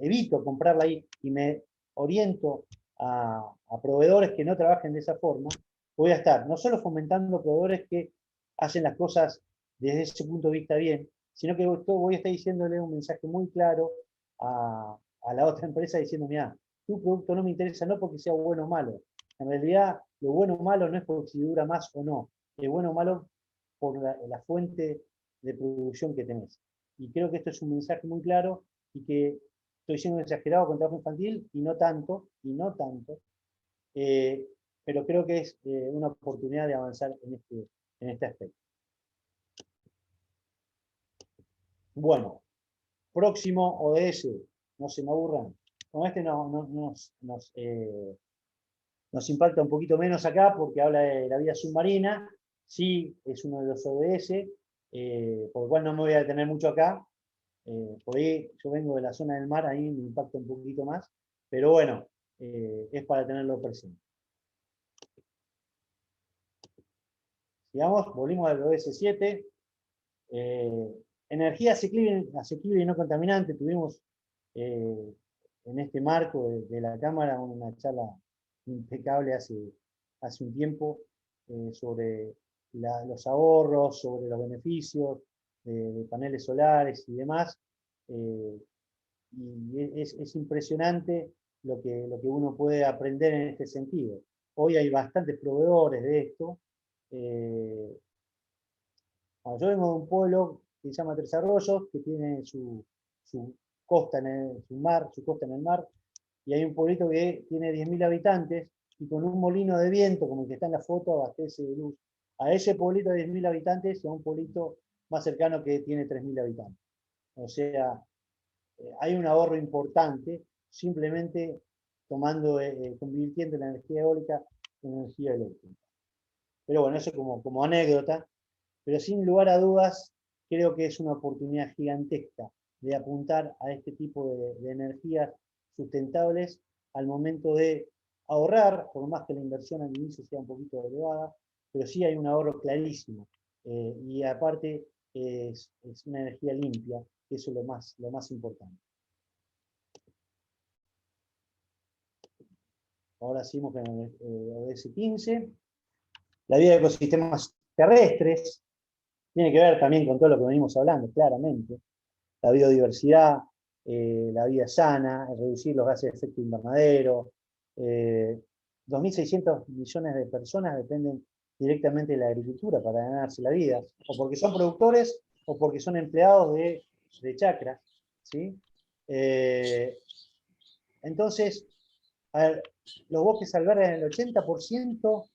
evito comprarla ahí y me oriento a proveedores que no trabajen de esa forma, voy a estar no solo fomentando proveedores que hacen las cosas desde ese punto de vista bien, sino que voy a estar diciéndole un mensaje muy claro a la otra empresa diciendo, mira, tu producto no me interesa no porque sea bueno o malo. En realidad, lo bueno o malo no es porque si dura más o no. Es bueno o malo por la fuente de producción que tenés. Y creo que esto es un mensaje muy claro y que estoy siendo exagerado con trabajo infantil y no tanto, pero creo que es una oportunidad de avanzar en este aspecto. Bueno, próximo ODS, no se me aburran. Con este nos impacta un poquito menos acá porque habla de la vida submarina, sí es uno de los ODS, por lo cual no me voy a detener mucho acá. Por ahí yo vengo de la zona del mar, ahí me impacta un poquito más, pero bueno, es para tenerlo presente. Sigamos, volvimos al ODS 7. Energía asequible y no contaminante, tuvimos en este marco de la Cámara una charla impecable hace un tiempo sobre los ahorros, sobre los beneficios de paneles solares y demás. Y es impresionante lo que uno puede aprender en este sentido. Hoy hay bastantes proveedores de esto. Yo vengo de un pueblo que se llama Tres Arroyos, que tiene su costa su costa en el mar, y hay un pueblito que tiene 10.000 habitantes, y con un molino de viento, como el que está en la foto, abastece de luz a ese pueblito de 10.000 habitantes y a un pueblito más cercano que tiene 3.000 habitantes. O sea, hay un ahorro importante simplemente convirtiendo la energía eólica en energía eléctrica. Pero bueno, eso como anécdota, pero sin lugar a dudas creo que es una oportunidad gigantesca de apuntar a este tipo de energías sustentables al momento de ahorrar, por más que la inversión al inicio sea un poquito elevada, pero sí hay un ahorro clarísimo. Y aparte es una energía limpia, que eso es lo más importante. Ahora seguimos con el ODS 15. La vida de ecosistemas terrestres tiene que ver también con todo lo que venimos hablando, claramente. La biodiversidad, la vida sana, reducir los gases de efecto invernadero. 2.600 millones de personas dependen directamente de la agricultura para ganarse la vida, o porque son productores o porque son empleados de chacras, ¿sí? Entonces, a ver, los bosques albergan el 80%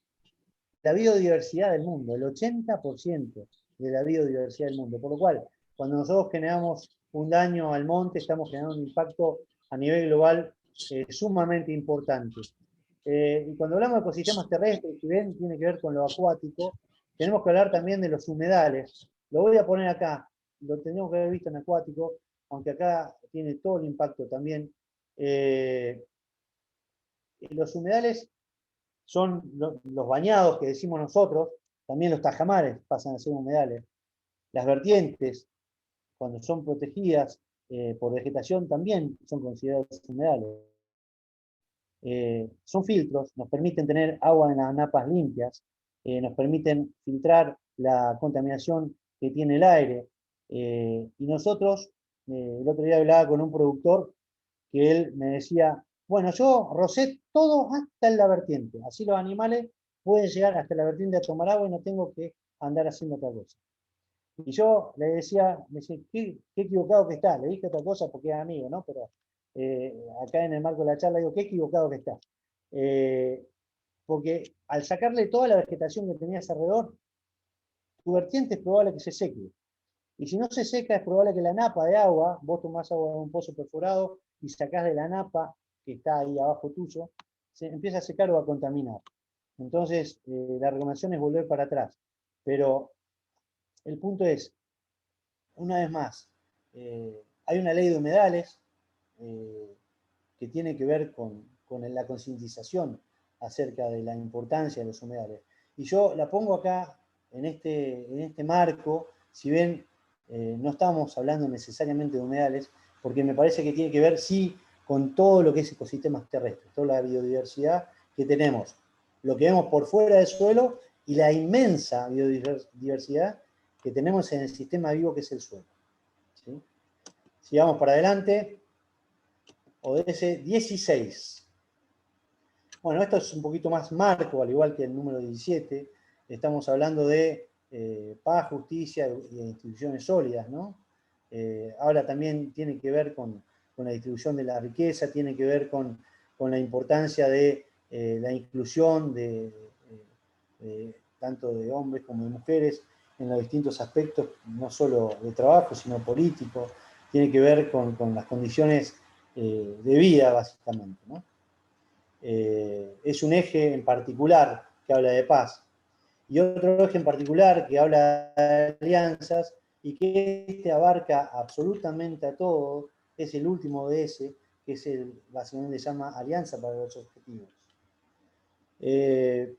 de la biodiversidad del mundo, el 80% de la biodiversidad del mundo, por lo cual, cuando nosotros generamos un daño al monte, estamos generando un impacto a nivel global sumamente importante. Y cuando hablamos de ecosistemas terrestres, si ven, tiene que ver con lo acuático, tenemos que hablar también de los humedales. Lo voy a poner acá, lo tenemos que haber visto en acuático, aunque acá tiene todo el impacto también. Los humedales son los bañados que decimos nosotros, también los tajamares pasan a ser humedales. Las vertientes, cuando son protegidas por vegetación, también son considerados humedales. Son filtros, nos permiten tener agua en las napas limpias, nos permiten filtrar la contaminación que tiene el aire. Y nosotros, el otro día hablaba con un productor que él me decía, bueno, yo rocé todo hasta en la vertiente, así los animales pueden llegar hasta la vertiente a tomar agua y no tengo que andar haciendo otra cosa. Y yo le decía, qué equivocado que está, le dije otra cosa porque es amigo, ¿no? Pero acá en el marco de la charla digo, qué equivocado que está. Porque al sacarle toda la vegetación que tenías alrededor, tu vertiente es probable que se seque. Y si no se seca, es probable que la napa de agua, vos tomás agua de un pozo perforado y sacás de la napa que está ahí abajo tuyo, se empieza a secar o a contaminar. Entonces, la recomendación es volver para atrás. Pero el punto es, una vez más, hay una ley de humedales que tiene que ver con la concientización acerca de la importancia de los humedales. Y yo la pongo acá, en este marco, si ven, no estamos hablando necesariamente de humedales, porque me parece que tiene que ver, sí, con todo lo que es ecosistemas terrestres, toda la biodiversidad que tenemos, lo que vemos por fuera del suelo y la inmensa biodiversidad que tenemos en el sistema vivo que es el suelo. ¿Sí? Sigamos para adelante. ODS 16. Bueno, esto es un poquito más marco, al igual que el número 17. Estamos hablando de paz, justicia y instituciones sólidas, ¿no? Ahora también tiene que ver con la distribución de la riqueza, tiene que ver con la importancia de la inclusión tanto de hombres como de mujeres en los distintos aspectos, no solo de trabajo, sino político, tiene que ver con las condiciones de vida, básicamente, ¿no? Es un eje en particular que habla de paz, y otro eje en particular que habla de alianzas, y que abarca absolutamente a todo, es el último de ese, que es básicamente se llama Alianza para los Objetivos. Este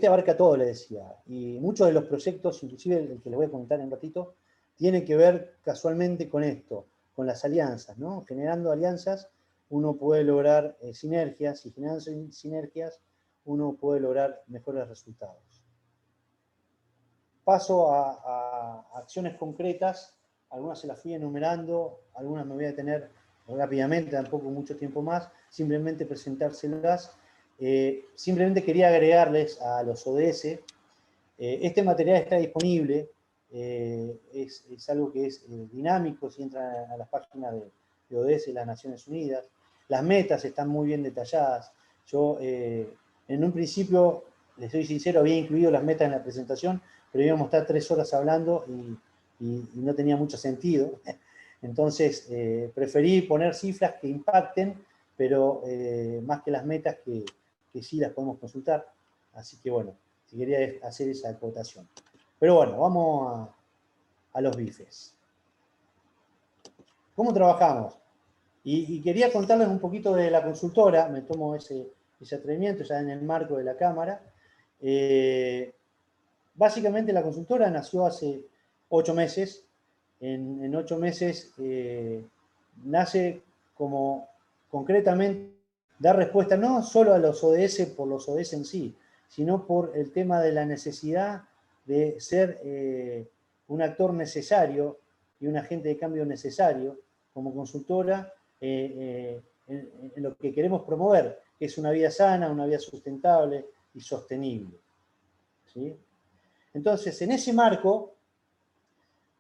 abarca todo, le decía, y muchos de los proyectos, inclusive el que les voy a comentar en un ratito, tiene que ver casualmente con esto, con las alianzas, ¿no? Generando alianzas uno puede lograr sinergias, y generando sinergias uno puede lograr mejores resultados. Paso a acciones concretas, algunas se las fui enumerando, algunas me voy a detener rápidamente, tampoco mucho tiempo más, simplemente presentárselas. Simplemente quería agregarles a los ODS, este material está disponible, es algo que es dinámico, si entran a las páginas de ODS de las Naciones Unidas. Las metas están muy bien detalladas. Yo en un principio, les soy sincero, había incluido las metas en la presentación, pero íbamos a estar 3 horas hablando y no tenía mucho sentido. Entonces, preferí poner cifras que impacten, pero más que las metas que sí las podemos consultar. Así que bueno, si quería hacer esa acotación. Pero bueno, vamos a los bifes. ¿Cómo trabajamos? Y quería contarles un poquito de la consultora, me tomo ese atrevimiento ya en el marco de la cámara. Básicamente la consultora nació hace 8 meses. En 8 meses nace como concretamente dar respuesta no solo a los ODS por los ODS en sí, sino por el tema de la necesidad de ser un actor necesario y un agente de cambio necesario como consultora en lo que queremos promover, que es una vida sana, una vida sustentable y sostenible. ¿Sí? Entonces, en ese marco,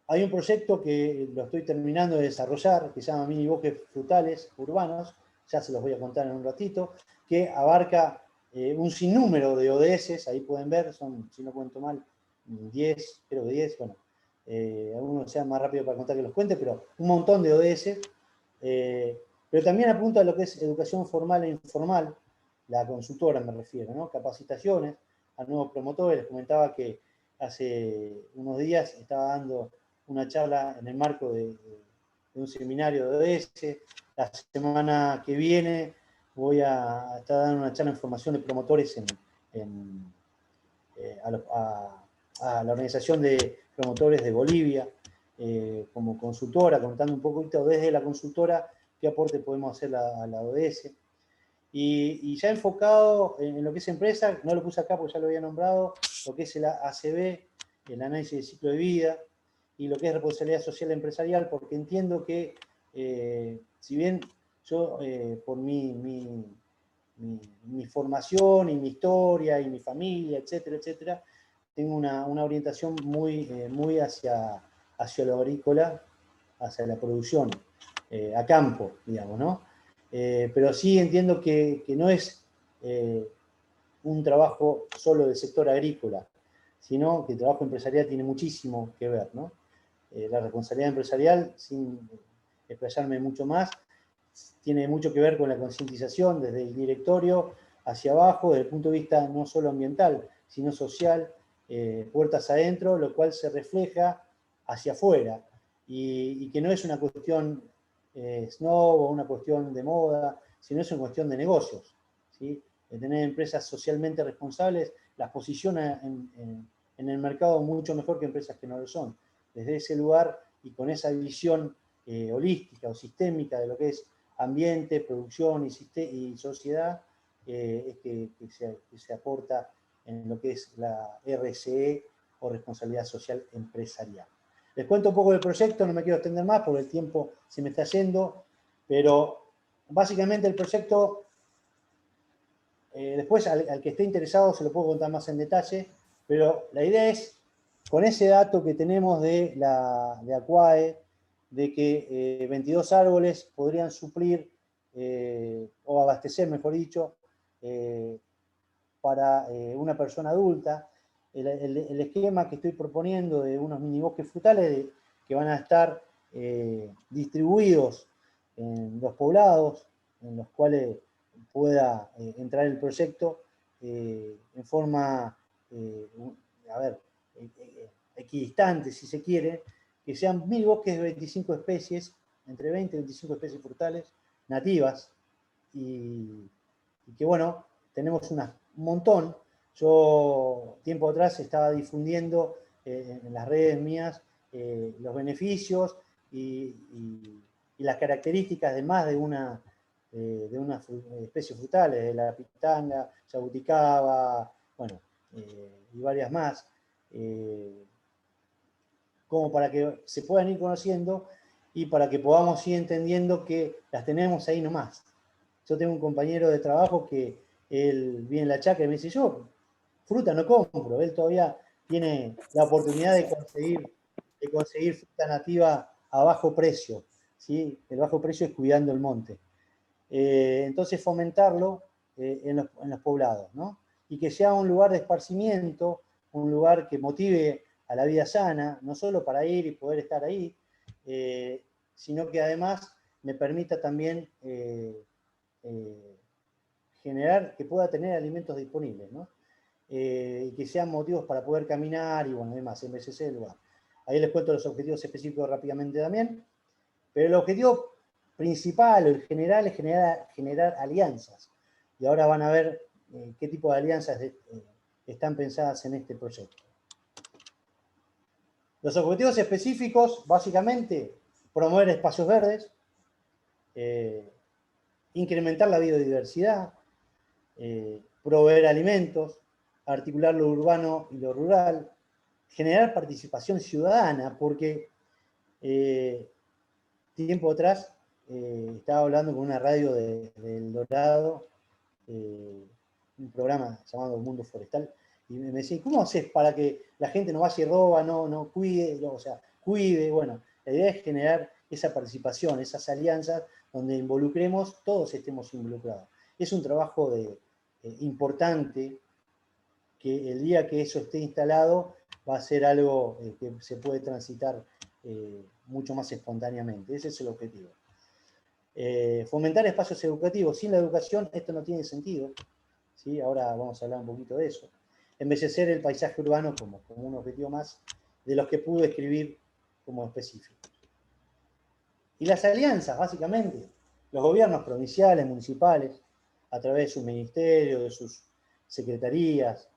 hay un proyecto que lo estoy terminando de desarrollar, que se llama Mini Bosques Frutales Urbanos, ya se los voy a contar en un ratito, que abarca un sinnúmero de ODS, ahí pueden ver, son, si no cuento mal, 10, creo que 10, bueno, algunos sean más rápido para contar que los cuente, pero un montón de ODS, pero también apunta a lo que es educación formal e informal, la consultora me refiero, ¿no? Capacitaciones a nuevos promotores. Les comentaba que hace unos días estaba dando una charla en el marco de un seminario de ODS. La semana que viene voy a estar dando una charla en formación de promotores a la Organización de Promotores de Bolivia, como consultora, contando un poquito desde la consultora qué aporte podemos hacer a la ODS. Y ya enfocado en lo que es empresa, no lo puse acá porque ya lo había nombrado, lo que es el ACB, el análisis de ciclo de vida, y lo que es responsabilidad social empresarial, porque entiendo que, si bien yo, por mi formación y mi historia y mi familia, etcétera, etcétera, tengo una orientación muy hacia lo agrícola, hacia la producción, a campo, digamos, ¿no? Pero sí entiendo que no es un trabajo solo del sector agrícola, sino que el trabajo empresarial tiene muchísimo que ver, ¿no? La responsabilidad empresarial, sin explayarme mucho más, tiene mucho que ver con la concientización desde el directorio hacia abajo, desde el punto de vista no solo ambiental, sino social, puertas adentro, lo cual se hacia afuera, y que no es una cuestión snob o una cuestión de moda, sino es una cuestión de negocios, ¿sí? De tener empresas socialmente responsables, las posiciona en el mercado mucho mejor que empresas que no lo son. Desde ese lugar y con esa visión holística o sistémica de lo que es ambiente, producción y sociedad, es que se aporta en lo que es la RSE o responsabilidad social empresarial. Les cuento un poco del proyecto, no me quiero extender más porque el tiempo se me está yendo, pero básicamente el proyecto, después al que esté interesado se lo puedo contar más en detalle, pero la idea es, con ese dato que tenemos de ACUAE, de que 22 árboles podrían suplir o abastecer, mejor dicho, para una persona adulta. El esquema que estoy proponiendo de unos mini bosques frutales que van a estar distribuidos en los poblados en los cuales pueda entrar el proyecto en forma, equidistante, si se quiere, que sean 1000 bosques de 25 especies, entre 20 y 25 especies frutales nativas, y que bueno, tenemos un montón. Yo tiempo atrás estaba difundiendo en las redes mías los beneficios y y las características de más de una especie frutal, de la pitanga, jabuticaba, bueno, y varias más, como para que se puedan ir conociendo y para que podamos ir entendiendo que las tenemos ahí nomás. Yo tengo un compañero de trabajo que él viene en la chacra y me dice, yo fruta no compro, él todavía tiene la oportunidad de conseguir fruta nativa a bajo precio, ¿sí? El bajo precio es cuidando el monte. Entonces fomentarlo en los poblados, ¿no? Y que sea un lugar de esparcimiento, un lugar que motive a la vida sana, no solo para ir y poder estar ahí, sino que además me permita también generar, que pueda tener alimentos disponibles, ¿no? Y que sean motivos para poder caminar y bueno, demás, embellecer el lugar. Ahí les cuento los objetivos específicos rápidamente también, pero el objetivo principal o el general es generar alianzas. Y ahora van a ver qué tipo de alianzas están pensadas en este proyecto. Los objetivos específicos, básicamente, promover espacios verdes, incrementar la biodiversidad, proveer alimentos, articular lo urbano y lo rural, generar participación ciudadana, porque tiempo atrás estaba hablando con una radio del Dorado, un programa llamado Mundo Forestal, y me decía, ¿cómo haces para que la gente no vaya y roba, no cuide, o sea, cuide? Bueno, la idea es generar esa participación, esas alianzas, donde involucremos, todos estemos involucrados. Es un trabajo importante, que el día que eso esté instalado va a ser algo que se puede transitar mucho más espontáneamente. Ese es el objetivo. Fomentar espacios educativos. Sin la educación esto no tiene sentido, ¿sí? Ahora vamos a hablar un poquito de eso. Embellecer el paisaje urbano como un objetivo más de los que pude escribir como específico. Y las alianzas, básicamente, los gobiernos provinciales, municipales, a través de sus ministerios, de sus secretarías,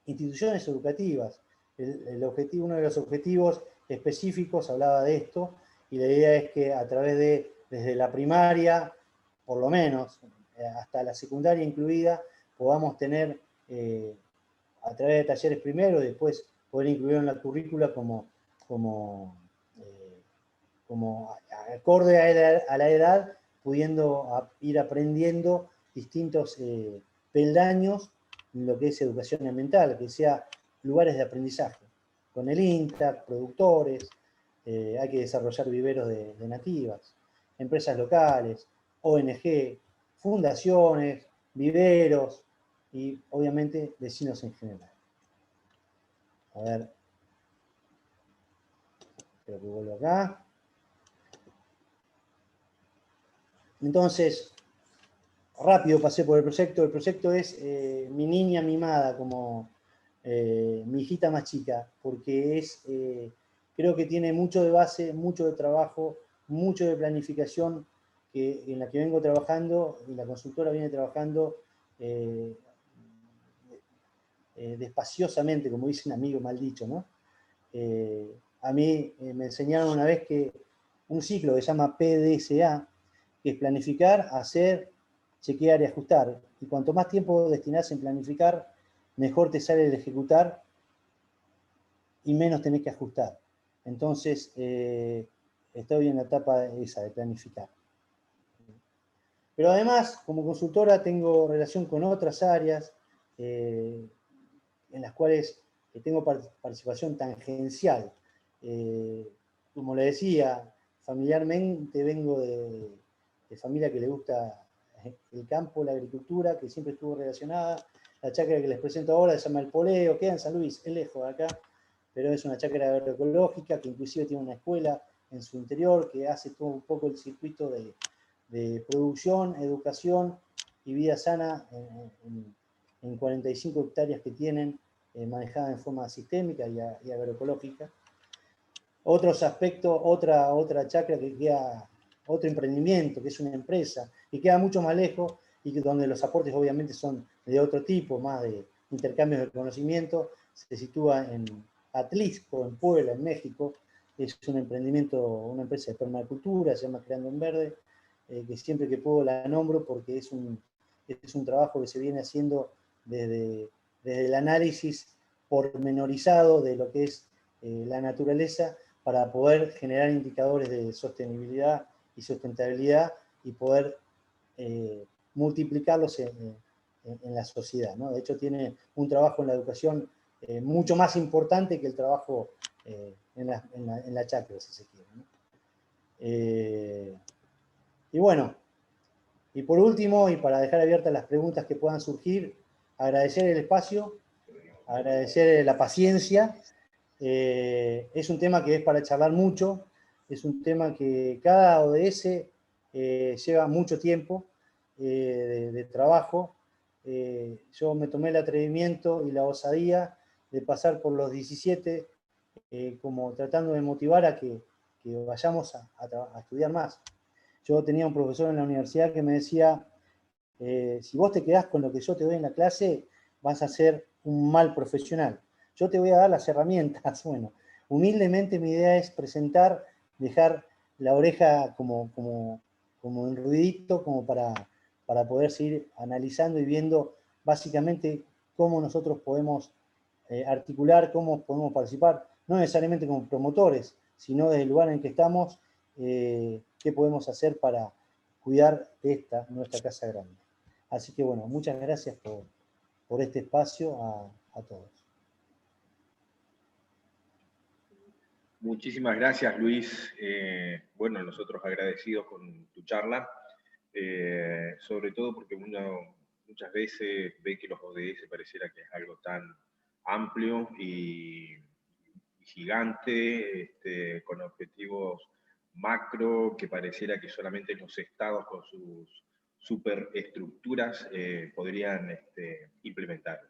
instituciones educativas. Uno de los objetivos específicos hablaba de esto, y la idea es que a través desde la primaria, por lo menos, hasta la secundaria incluida, podamos tener, a través de talleres primero, y después poder incluirlo en la currícula como acorde a la edad, pudiendo ir aprendiendo distintos peldaños en lo que es educación ambiental, que sea lugares de aprendizaje, con el INTA, productores, hay que desarrollar viveros de nativas, empresas locales, ONG, fundaciones, viveros y obviamente vecinos en general. A ver, creo que vuelvo acá. Entonces, rápido pasé por el proyecto. El proyecto es mi niña mimada, como mi hijita más chica, porque creo que tiene mucho de base, mucho de trabajo, mucho de planificación en la que vengo trabajando, y la consultora viene trabajando despaciosamente, como dice un amigo mal dicho, ¿no? A mí me enseñaron una vez que un ciclo que se llama PDCA, que es planificar, hacer, chequear y ajustar. Y cuanto más tiempo destinás en planificar, mejor te sale el ejecutar y menos tenés que ajustar. Entonces, estoy en la etapa esa de planificar. Pero además, como consultora, tengo relación con otras áreas en las cuales tengo participación tangencial. Como le decía, familiarmente vengo de familia que le gusta el campo, la agricultura, que siempre estuvo relacionada. La chacra que les presento ahora se llama El Poleo, queda en San Luis, es lejos de acá, pero es una chacra agroecológica que inclusive tiene una escuela en su interior que hace todo un poco el circuito de producción, educación y vida sana en 45 hectáreas que tienen, manejada en forma sistémica y agroecológica. Otros aspectos, otra chacra que queda, otro emprendimiento, que es una empresa, que queda mucho más lejos y donde los aportes obviamente son de otro tipo, más de intercambios de conocimiento, se sitúa en Atlisco, en Puebla, en México, es un emprendimiento, una empresa de permacultura, se llama Creando en Verde, que siempre que puedo la nombro porque es un trabajo que se viene haciendo desde el análisis pormenorizado de lo que es la naturaleza para poder generar indicadores de sostenibilidad y sustentabilidad y poder multiplicarlos en la sociedad, ¿no? De hecho, tiene un trabajo en la educación mucho más importante que el trabajo en la chacra, si se quiere, ¿no? Y bueno, y por último, y para dejar abiertas las preguntas que puedan surgir, agradecer el espacio, agradecer la paciencia. Es un tema que es para charlar mucho, es un tema que cada ODS lleva mucho tiempo de trabajo. Yo me tomé el atrevimiento y la osadía de pasar por los 17 como tratando de motivar a que vayamos a estudiar más. Yo tenía un profesor en la universidad que me decía, si vos te quedás con lo que yo te doy en la clase, vas a ser un mal profesional. Yo te voy a dar las herramientas. Bueno, humildemente mi idea es presentar, dejar la oreja como en ruidito, como para poder seguir analizando y viendo básicamente cómo nosotros podemos articular, cómo podemos participar, no necesariamente como promotores, sino desde el lugar en que estamos, qué podemos hacer para cuidar nuestra casa grande. Así que bueno, muchas gracias por este espacio a todos. Muchísimas gracias, Luis. Bueno, nosotros agradecidos con tu charla, sobre todo porque uno muchas veces ve que los ODS pareciera que es algo tan amplio y gigante, con objetivos macro, que pareciera que solamente los estados con sus superestructuras podrían implementar.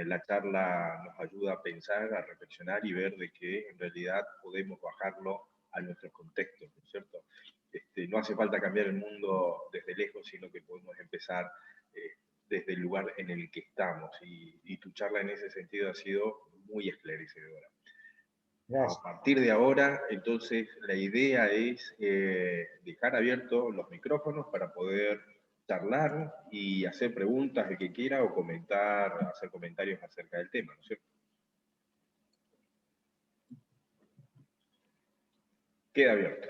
La charla nos ayuda a pensar, a reflexionar y ver de que en realidad podemos bajarlo a nuestros contextos, ¿no es cierto? No hace falta cambiar el mundo desde lejos, sino que podemos empezar desde el lugar en el que estamos. Y tu charla en ese sentido ha sido muy esclarecedora. Gracias. A partir de ahora, entonces, la idea es dejar abiertos los micrófonos para poder charlar y hacer preguntas el que quiera o comentar, hacer comentarios acerca del tema, ¿no es cierto? Queda abierto.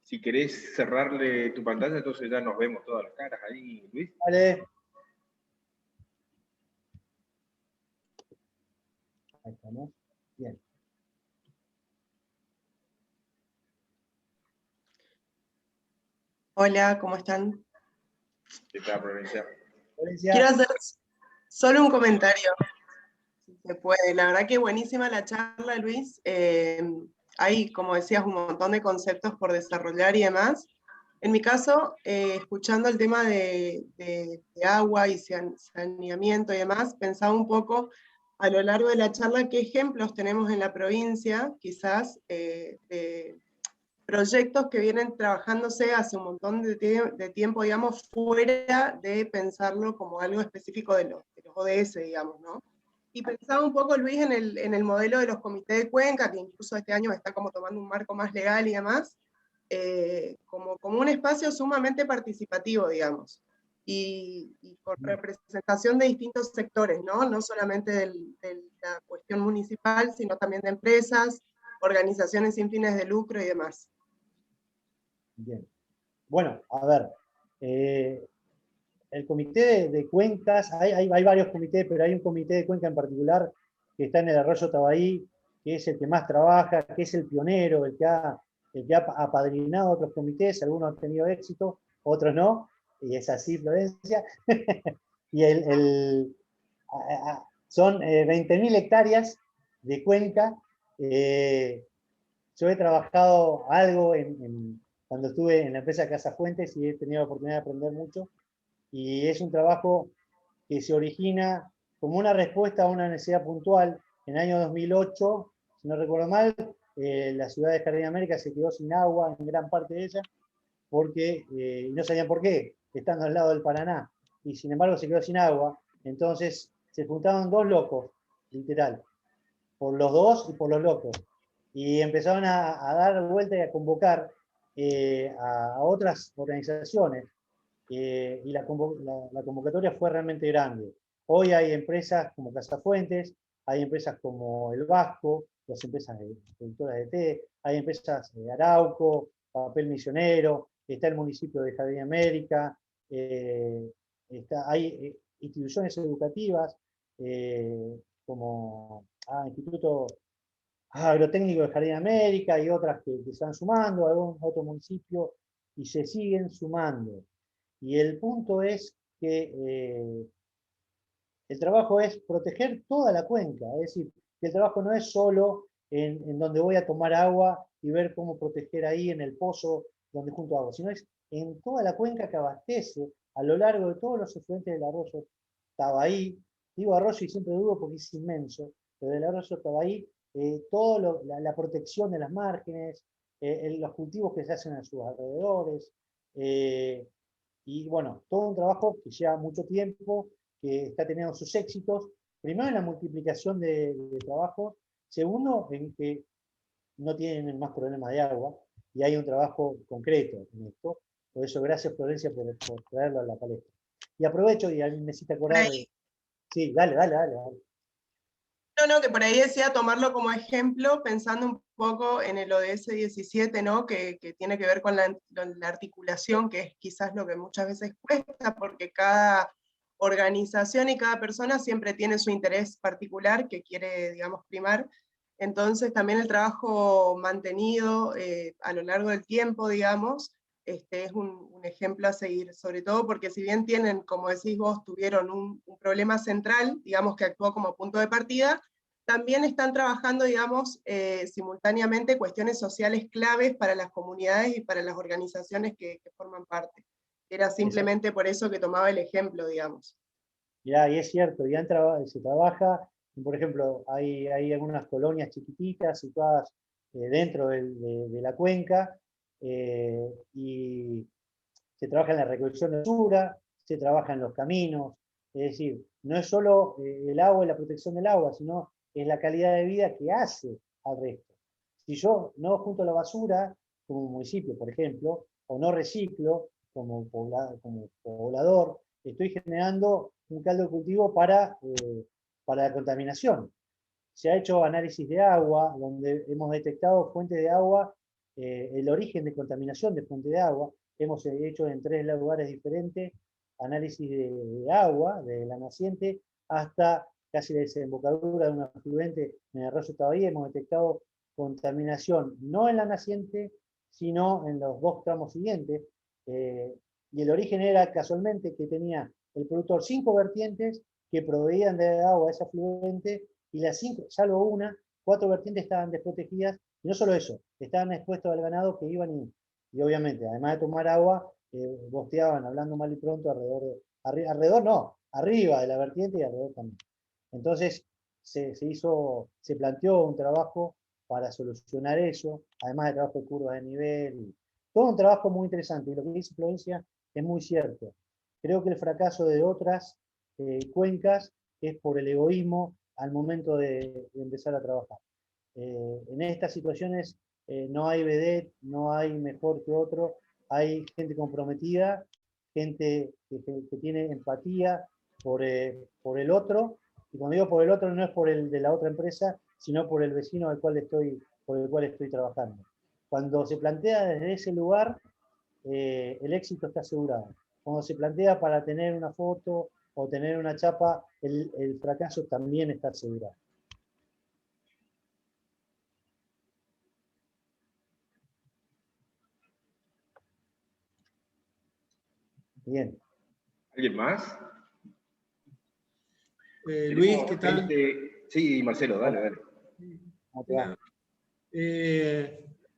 Si querés cerrarle tu pantalla, entonces ya nos vemos todas las caras ahí, Luis. Vale. Ahí estamos. Bien. Hola, ¿cómo están? ¿Qué tal, Florencia? Quiero hacer solo un comentario, si se puede. La verdad que buenísima la charla, Luis. Hay, como decías, un montón de conceptos por desarrollar y demás. En mi caso, escuchando el tema de agua y saneamiento y demás, pensaba un poco a lo largo de la charla qué ejemplos tenemos en la provincia, quizás, de proyectos que vienen trabajándose hace un montón de tiempo, digamos, fuera de pensarlo como algo específico de los ODS, digamos, ¿no? Y pensaba un poco, Luis, en el modelo de los comités de Cuenca, que incluso este año está como tomando un marco más legal y demás, como un espacio sumamente participativo, digamos, y con representación de distintos sectores, ¿no? No solamente de la cuestión municipal, sino también de empresas, organizaciones sin fines de lucro y demás. Bien. Bueno, a ver, el comité de cuencas, hay varios comités, pero hay un comité de cuenca en particular que está en el Arroyo Tabaí, que es el que más trabaja, que es el pionero, el que ha apadrinado a otros comités, algunos han tenido éxito, otros no, y es así, Florencia. Y son 20.000 hectáreas de cuenca. Yo he trabajado algo cuando estuve en la empresa Casa Fuentes y he tenido la oportunidad de aprender mucho. Y es un trabajo que se origina como una respuesta a una necesidad puntual. En el año 2008, si no recuerdo mal, la ciudad de Jardín América se quedó sin agua en gran parte de ella, porque no sabían por qué, estando al lado del Paraná, y sin embargo se quedó sin agua. Entonces se juntaron dos locos, literal, por los dos y por los locos. y empezaron a dar vuelta y a convocar a otras organizaciones, y la convocatoria fue realmente grande. Hoy hay empresas como Casafuentes, hay empresas como El Vasco, las empresas productoras de té, hay empresas de Arauco, Papel Misionero, está el municipio de Jardín América, hay instituciones educativas como Instituto Agrotécnico de Jardín América y otras que están sumando, algún otro municipio, y se siguen sumando. Y el punto es que el trabajo es proteger toda la cuenca, es decir, que el trabajo no es solo en donde voy a tomar agua y ver cómo proteger ahí en el pozo donde junto agua, sino es en toda la cuenca que abastece a lo largo de todos los afluentes del arroyo Tabaí. Digo arroyo y siempre dudo porque es inmenso, pero del arroyo Tabaí, toda la protección de las márgenes, los cultivos que se hacen a sus alrededores, y bueno, todo un trabajo que lleva mucho tiempo, que está teniendo sus éxitos, primero en la multiplicación de trabajo, segundo en que no tienen más problemas de agua, y hay un trabajo concreto en esto. Por eso, gracias Florencia por traerlo a la palestra. Y aprovecho, y alguien necesita acordar. Sí, dale. No, que por ahí decía tomarlo como ejemplo, pensando un poco en el ODS 17, ¿no? Que tiene que ver con la articulación, que es quizás lo que muchas veces cuesta, porque cada organización y cada persona siempre tiene su interés particular que quiere, digamos, primar. Entonces también el trabajo mantenido a lo largo del tiempo, digamos, es un ejemplo a seguir, sobre todo porque si bien tienen, como decís vos, tuvieron un problema central, digamos, que actuó como punto de partida, también están trabajando, digamos, simultáneamente cuestiones sociales claves para las comunidades y para las organizaciones que forman parte. Era simplemente por eso que tomaba el ejemplo, digamos. Mirá, y es cierto, se trabaja, por ejemplo, hay algunas colonias chiquititas situadas dentro de la cuenca, y se trabaja en la recolección de basura, se trabaja en los caminos, es decir, no es solo el agua y la protección del agua, sino es la calidad de vida que hace al resto. Si yo no junto la basura, como municipio, por ejemplo, o no reciclo como poblador, estoy generando un caldo de cultivo para la contaminación. Se ha hecho análisis de agua, donde hemos detectado fuentes de agua, el origen de contaminación de fuentes de agua. Hemos hecho en 3 lugares diferentes análisis de agua, de la naciente hasta casi la desembocadura de un afluente en el arroyo Tabaí. Hemos detectado contaminación no en la naciente, sino en los 2 tramos siguientes. Y el origen era casualmente que tenía el productor 5 vertientes que proveían de agua a ese afluente, y las 5, salvo 4 vertientes estaban desprotegidas, y no solo eso, estaban expuestos al ganado que iban y obviamente, además de tomar agua, bosteaban, hablando mal y pronto, arriba de la vertiente y alrededor también. Entonces, se planteó un trabajo para solucionar eso, además de trabajo de curvas de nivel, todo un trabajo muy interesante, y lo que dice Florencia es muy cierto. Creo que el fracaso de otras cuencas es por el egoísmo al momento de empezar a trabajar. En estas situaciones no hay vedette, no hay mejor que otro, hay gente comprometida, gente que tiene empatía por el otro, y cuando digo por el otro no es por el de la otra empresa, sino por el vecino por el cual estoy trabajando. Cuando se plantea desde ese lugar, el éxito está asegurado. Cuando se plantea para tener una foto o tener una chapa, el fracaso también está asegurado. Bien. ¿Alguien más? Luis, ¿qué tal? Sí, Marcelo, dale.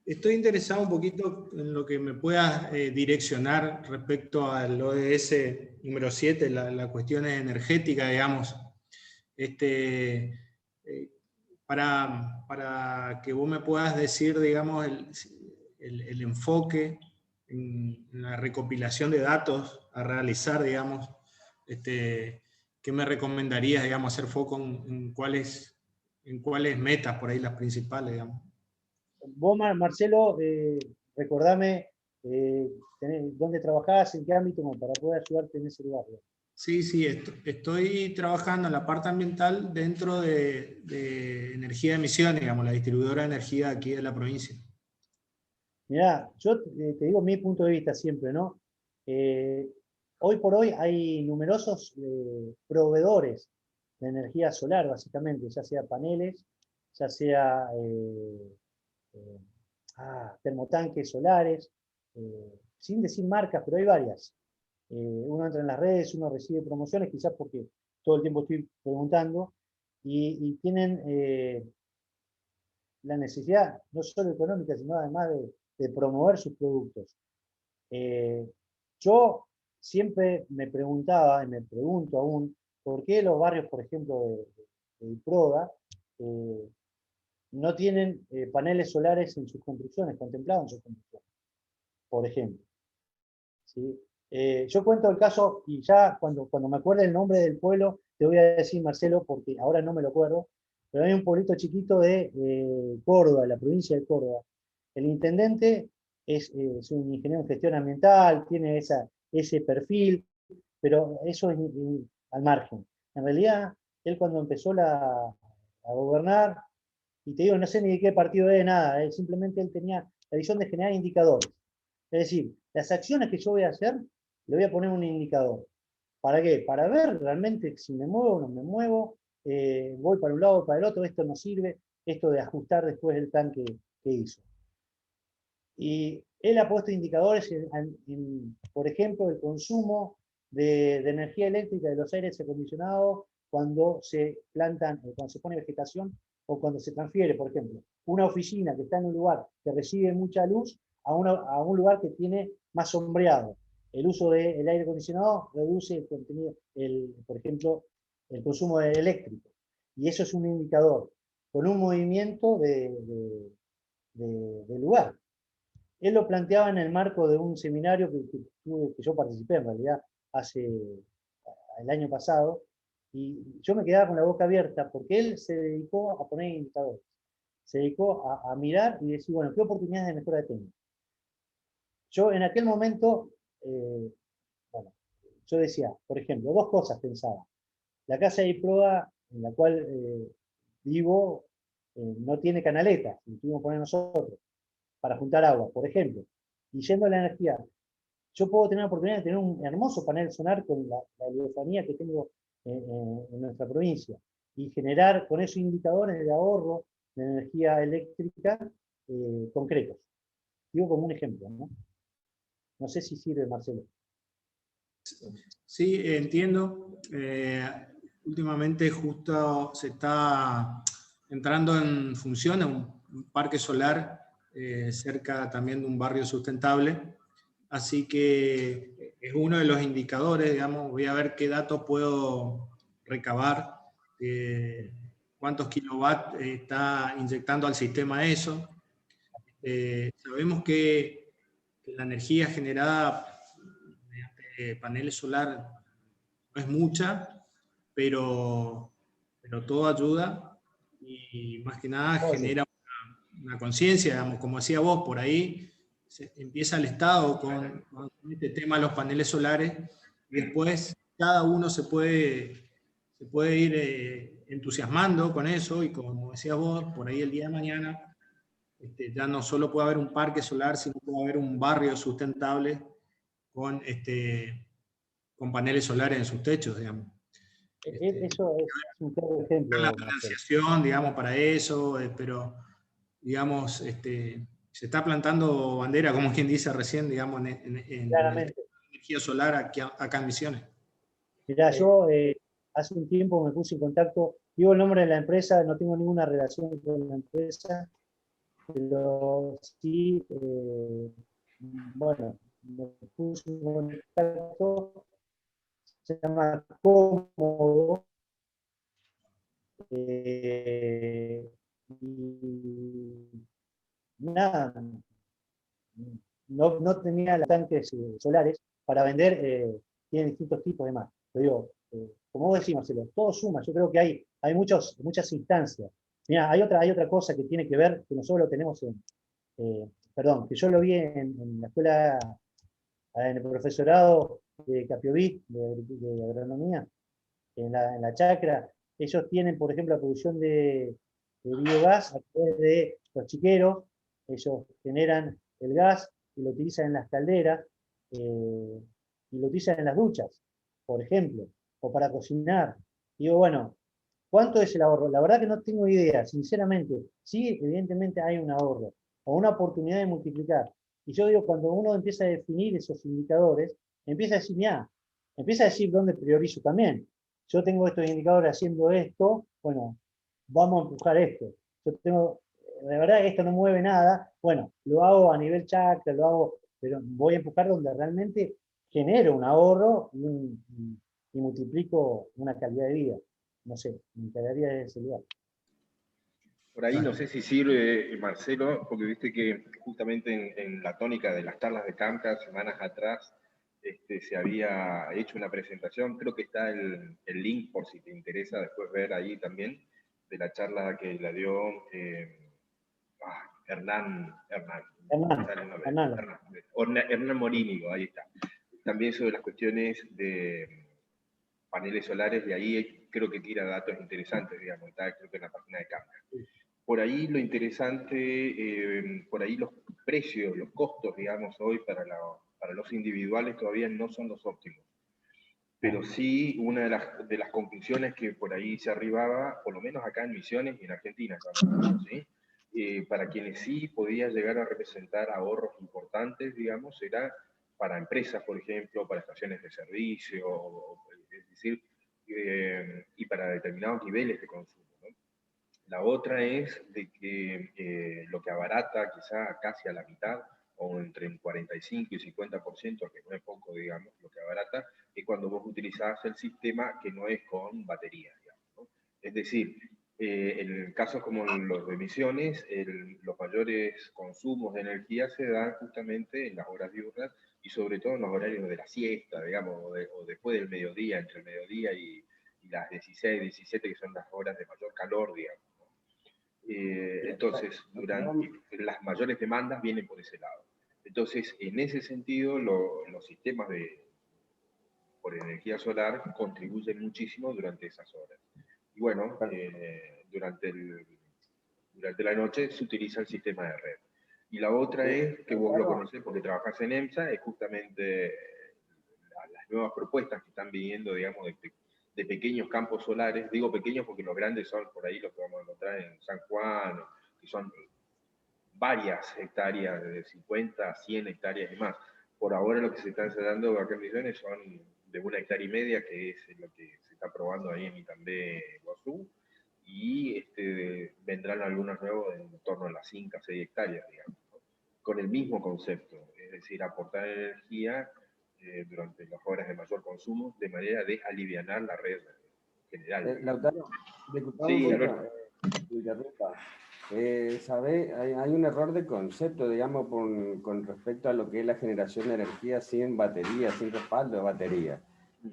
Estoy interesado un poquito en lo que me puedas direccionar respecto al ODS número 7, la cuestión energética, digamos. Para que vos me puedas decir, digamos, el enfoque en la recopilación de datos a realizar, digamos, ¿qué me recomendarías, digamos, hacer foco en cuáles metas, por ahí las principales, digamos? Vos, Marcelo, recordame dónde trabajás, en qué ámbito, como para poder ayudarte en ese lugar. Sí, sí, estoy trabajando en la parte ambiental dentro de energía de emisiones, digamos, la distribuidora de energía aquí de la provincia. Mirá, yo te digo mi punto de vista siempre, ¿no? Hoy por hoy hay numerosos proveedores de energía solar, básicamente, ya sea paneles, ya sea termotanques solares, sin decir marcas, pero hay varias. Uno entra en las redes, uno recibe promociones, quizás porque todo el tiempo estoy preguntando, y tienen la necesidad, no solo económica, sino además de promover sus productos. Yo siempre me preguntaba, y me pregunto aún, por qué los barrios, por ejemplo, de Proda, no tienen paneles solares en sus construcciones, contemplados en sus construcciones, por ejemplo. ¿Sí? Yo cuento el caso, y ya cuando me acuerde el nombre del pueblo, te voy a decir, Marcelo, porque ahora no me lo acuerdo, pero hay un pueblito chiquito de Córdoba, la provincia de Córdoba. El intendente es un ingeniero en gestión ambiental, tiene ese perfil, pero eso es al margen. En realidad, él cuando empezó a gobernar, y te digo, no sé ni de qué partido es, nada, simplemente él tenía la visión de generar indicadores. Es decir, las acciones que yo voy a hacer, le voy a poner un indicador. ¿Para qué? Para ver realmente si me muevo o no me muevo, voy para un lado o para el otro, esto no sirve, esto de ajustar después el plan que hizo. Y él ha puesto indicadores por ejemplo, el consumo de energía eléctrica de los aires acondicionados cuando se plantan, cuando se pone vegetación o cuando se transfiere, por ejemplo, una oficina que está en un lugar que recibe mucha luz a un lugar que tiene más sombreado. El uso del aire acondicionado reduce el contenido, por ejemplo, el consumo eléctrico. Y eso es un indicador con un movimiento de lugar. Él lo planteaba en el marco de un seminario que yo participé en realidad el año pasado, y yo me quedaba con la boca abierta porque él se dedicó a poner indicadores, se dedicó a mirar y decir, bueno, ¿qué oportunidades de mejora tengo? Yo en aquel momento, bueno, yo decía, por ejemplo, dos cosas pensaba. La casa de proa en la cual vivo no tiene canaletas, lo tuvimos que poner nosotros para juntar agua, por ejemplo. Y yendo a la energía, yo puedo tener la oportunidad de tener un hermoso panel solar con la heliofanía que tengo en nuestra provincia y generar con esos indicadores de ahorro de energía eléctrica concretos. Digo como un ejemplo, ¿no? No sé si sirve, Marcelo. Sí, entiendo. Últimamente justo se está entrando en función un parque solar cerca también de un barrio sustentable. Así que es uno de los indicadores, digamos, voy a ver qué datos puedo recabar, cuántos kilowatts está inyectando al sistema eso. Sabemos que la energía generada mediante paneles solares no es mucha, pero todo ayuda y más que nada genera una conciencia, digamos, como decía vos, por ahí empieza el Estado con este tema de los paneles solares y después cada uno se puede ir entusiasmando con eso y como decías vos, por ahí el día de mañana ya no solo puede haber un parque solar, sino puede haber un barrio sustentable con paneles solares en sus techos, digamos. Eso es un claro ejemplo. La financiación, digamos, para eso, pero, digamos, se está plantando bandera, como quien dice recién, digamos, en energía solar acá en Misiones. Mirá, yo hace un tiempo me puse en contacto, digo el nombre de la empresa, no tengo ninguna relación con la empresa, pero sí, bueno, me puse en contacto, se llama Cómodo, y nada, no tenía los tanques solares para vender, tiene distintos tipos de más. Pero digo, como vos decís, Marcelo, todo suma, yo creo que hay muchas instancias. Mira, hay otra cosa que tiene que ver, que nosotros lo tenemos perdón, que yo lo vi en la escuela, en el profesorado de Capiobí, de agronomía, en la chacra. Ellos tienen, por ejemplo, la producción de biogás a través de los chiqueros. Ellos generan el gas y lo utilizan en las calderas y lo utilizan en las duchas, por ejemplo, o para cocinar. Digo, bueno, ¿cuánto es el ahorro? La verdad que no tengo idea, sinceramente. Sí, evidentemente hay un ahorro o una oportunidad de multiplicar. Y yo digo, cuando uno empieza a definir esos indicadores, empieza a decir, mira, empieza a decir dónde priorizo también. Yo tengo estos indicadores haciendo esto, bueno, vamos a empujar esto. Yo tengo, de verdad, esto no mueve nada, bueno, lo hago a nivel chakra, lo hago, pero voy a empujar donde realmente genero un ahorro y multiplico una calidad de vida. No sé, me quedaría de ese lugar. Por ahí no sé si sirve, Marcelo, porque viste que justamente en la tónica de las charlas de Camca, semanas atrás, se había hecho una presentación, creo que está el link por si te interesa después ver ahí también, de la charla que la dio Hernán Morínigo, ahí está. También sobre las cuestiones de paneles solares, de ahí creo que tira datos interesantes, digamos, está creo que en la página de Camca. Por ahí lo interesante, por ahí los precios, los costos, digamos, hoy para los individuales todavía no son los óptimos. Pero sí, una de las conclusiones que por ahí se arribaba, por lo menos acá en Misiones y en Argentina, ¿sí? Para quienes sí podía llegar a representar ahorros importantes, digamos, era para empresas, por ejemplo, para estaciones de servicio, es decir, y para determinados niveles de consumo. La otra es de que lo que abarata quizá casi a la mitad, o entre un 45 y 50%, que no es poco, digamos, lo que abarata, es cuando vos utilizás el sistema que no es con batería, digamos, ¿no? Es decir, en casos como los de Misiones, los mayores consumos de energía se dan justamente en las horas diurnas y sobre todo en los horarios de la siesta, digamos, o después del mediodía, entre el mediodía y las 16, 17, que son las horas de mayor calor, digamos. Entonces, las mayores demandas vienen por ese lado. Entonces, en ese sentido, los sistemas por energía solar contribuyen muchísimo durante esas horas. Y bueno, durante la noche se utiliza el sistema de red. Y la otra es, que vos lo conocés porque trabajás en EMSA, es justamente las nuevas propuestas que están viniendo, digamos, de pequeños campos solares. Digo pequeños porque los grandes son por ahí los que vamos a encontrar en San Juan, que son varias hectáreas, de 50 a 100 hectáreas y más. Por ahora lo que se está ensayando acá en Misiones son de 1,5 hectáreas, que es lo que se está probando ahí en Itambé, Guazú, y vendrán algunos nuevos en torno a las 5 a 6 hectáreas, digamos, ¿no? Con el mismo concepto, es decir, aportar energía durante las horas de mayor consumo, de manera de alivianar la red general. Lautaro, disculpame sí, un poquito, interrumpa. Hay un error de concepto, digamos, con respecto a lo que es la generación de energía sin batería, sin respaldo de batería.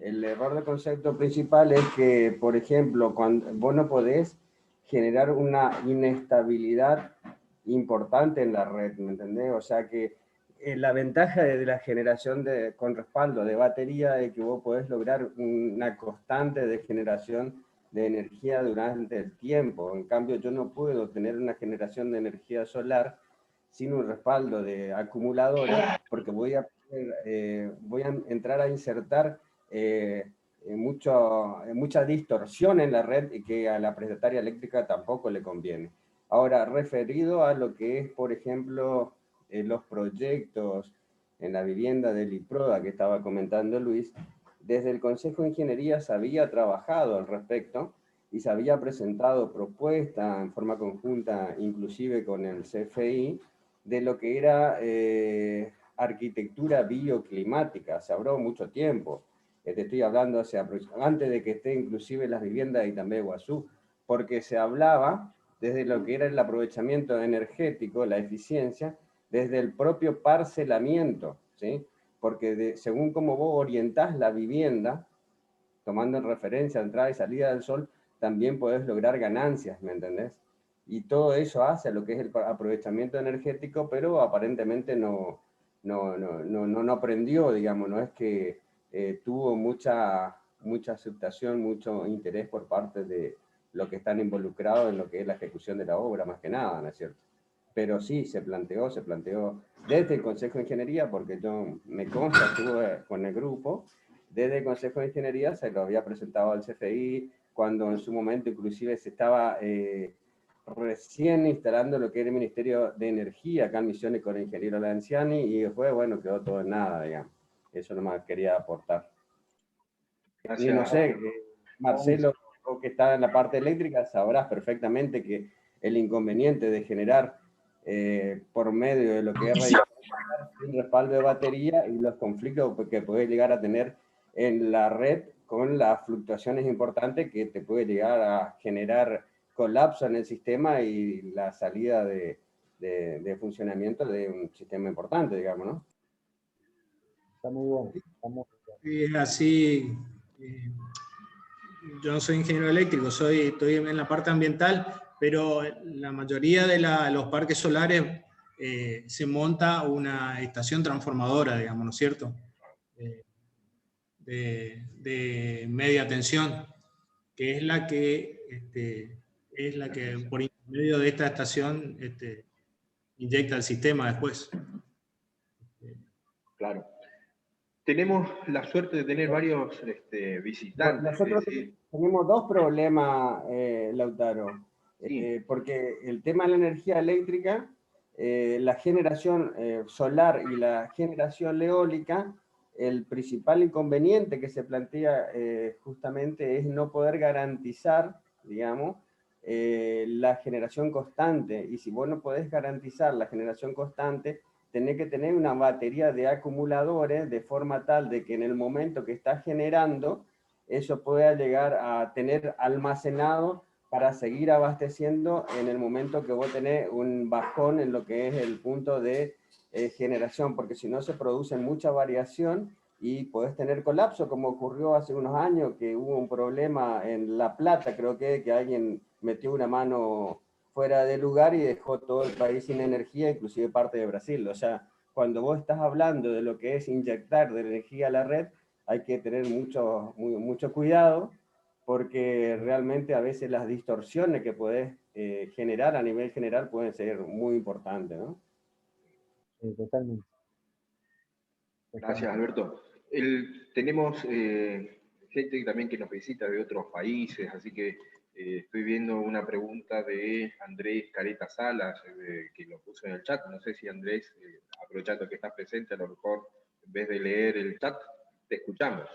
El error de concepto principal es que, por ejemplo, cuando vos no podés generar una inestabilidad importante en la red, ¿me entendés? O sea que la ventaja de la generación con respaldo de batería es que vos podés lograr una constante de generación de energía durante el tiempo. En cambio, yo no puedo tener una generación de energía solar sin un respaldo de acumuladora, porque voy a entrar a insertar mucha distorsión en la red y que a la prestataria eléctrica tampoco le conviene. Ahora, referido a lo que es, por ejemplo, los proyectos en la vivienda del IPRODA que estaba comentando Luis, desde el Consejo de Ingeniería se había trabajado al respecto y se había presentado propuesta en forma conjunta, inclusive con el CFI, de lo que era arquitectura bioclimática. Se habló mucho tiempo. Te estoy hablando antes de que esté inclusive las viviendas de Itambé, Guazú, porque se hablaba desde lo que era el aprovechamiento energético, la eficiencia, desde el propio parcelamiento, ¿sí? Porque según cómo vos orientás la vivienda, tomando en referencia entrada y salida del sol, también podés lograr ganancias, ¿me entendés? y todo eso hace a lo que es el aprovechamiento energético, pero aparentemente no aprendió, digamos, no es que tuvo mucha aceptación, mucho interés por parte de los que están involucrados en lo que es la ejecución de la obra, más que nada, ¿no es cierto? Pero sí, se planteó desde el Consejo de Ingeniería, porque yo me consta, estuve con el grupo, desde el Consejo de Ingeniería se lo había presentado al CFI, cuando en su momento inclusive se estaba recién instalando lo que era el Ministerio de Energía acá en Misiones con el ingeniero Lanciani, y después, bueno, quedó todo en nada, digamos. Eso nomás quería aportar. Gracias. Y no sé, Marcelo, que está en la parte eléctrica, sabrás perfectamente que el inconveniente de generar por medio de lo que es un respaldo de batería y los conflictos que puede llegar a tener en la red con las fluctuaciones importantes que te puede llegar a generar colapso en el sistema y la salida de funcionamiento de un sistema importante, digamos, ¿no? Está muy bueno. Sí, es así. Yo no soy ingeniero eléctrico, estoy en la parte ambiental, pero la mayoría de los parques solares se monta una estación transformadora, digamos, ¿no es cierto? De media tensión, que es la que por intermedio de esta estación inyecta el sistema después. Claro. Tenemos la suerte de tener varios visitantes. Nosotros tenemos dos problemas, Lautaro. Sí. Porque el tema de la energía eléctrica, la generación solar y la generación eólica, el principal inconveniente que se plantea justamente es no poder garantizar, digamos, la generación constante. Y si vos no podés garantizar la generación constante, tenés que tener una batería de acumuladores de forma tal de que en el momento que estás generando, eso pueda llegar a tener almacenado para seguir abasteciendo en el momento que vos tenés un bajón en lo que es el punto de generación, porque si no se produce mucha variación y podés tener colapso, como ocurrió hace unos años, que hubo un problema en La Plata, creo que alguien metió una mano fuera de lugar y dejó todo el país sin energía, inclusive parte de Brasil. O sea, cuando vos estás hablando de lo que es inyectar de energía a la red, hay que tener mucho cuidado, porque realmente a veces las distorsiones que podés generar a nivel general pueden ser muy importantes, ¿no? Sí, totalmente. Gracias, Alberto. Tenemos gente también que nos visita de otros países, así que estoy viendo una pregunta de Andrés Careta Salas, que lo puso en el chat. No sé si Andrés, aprovechando que estás presente, a lo mejor en vez de leer el chat, te escuchamos.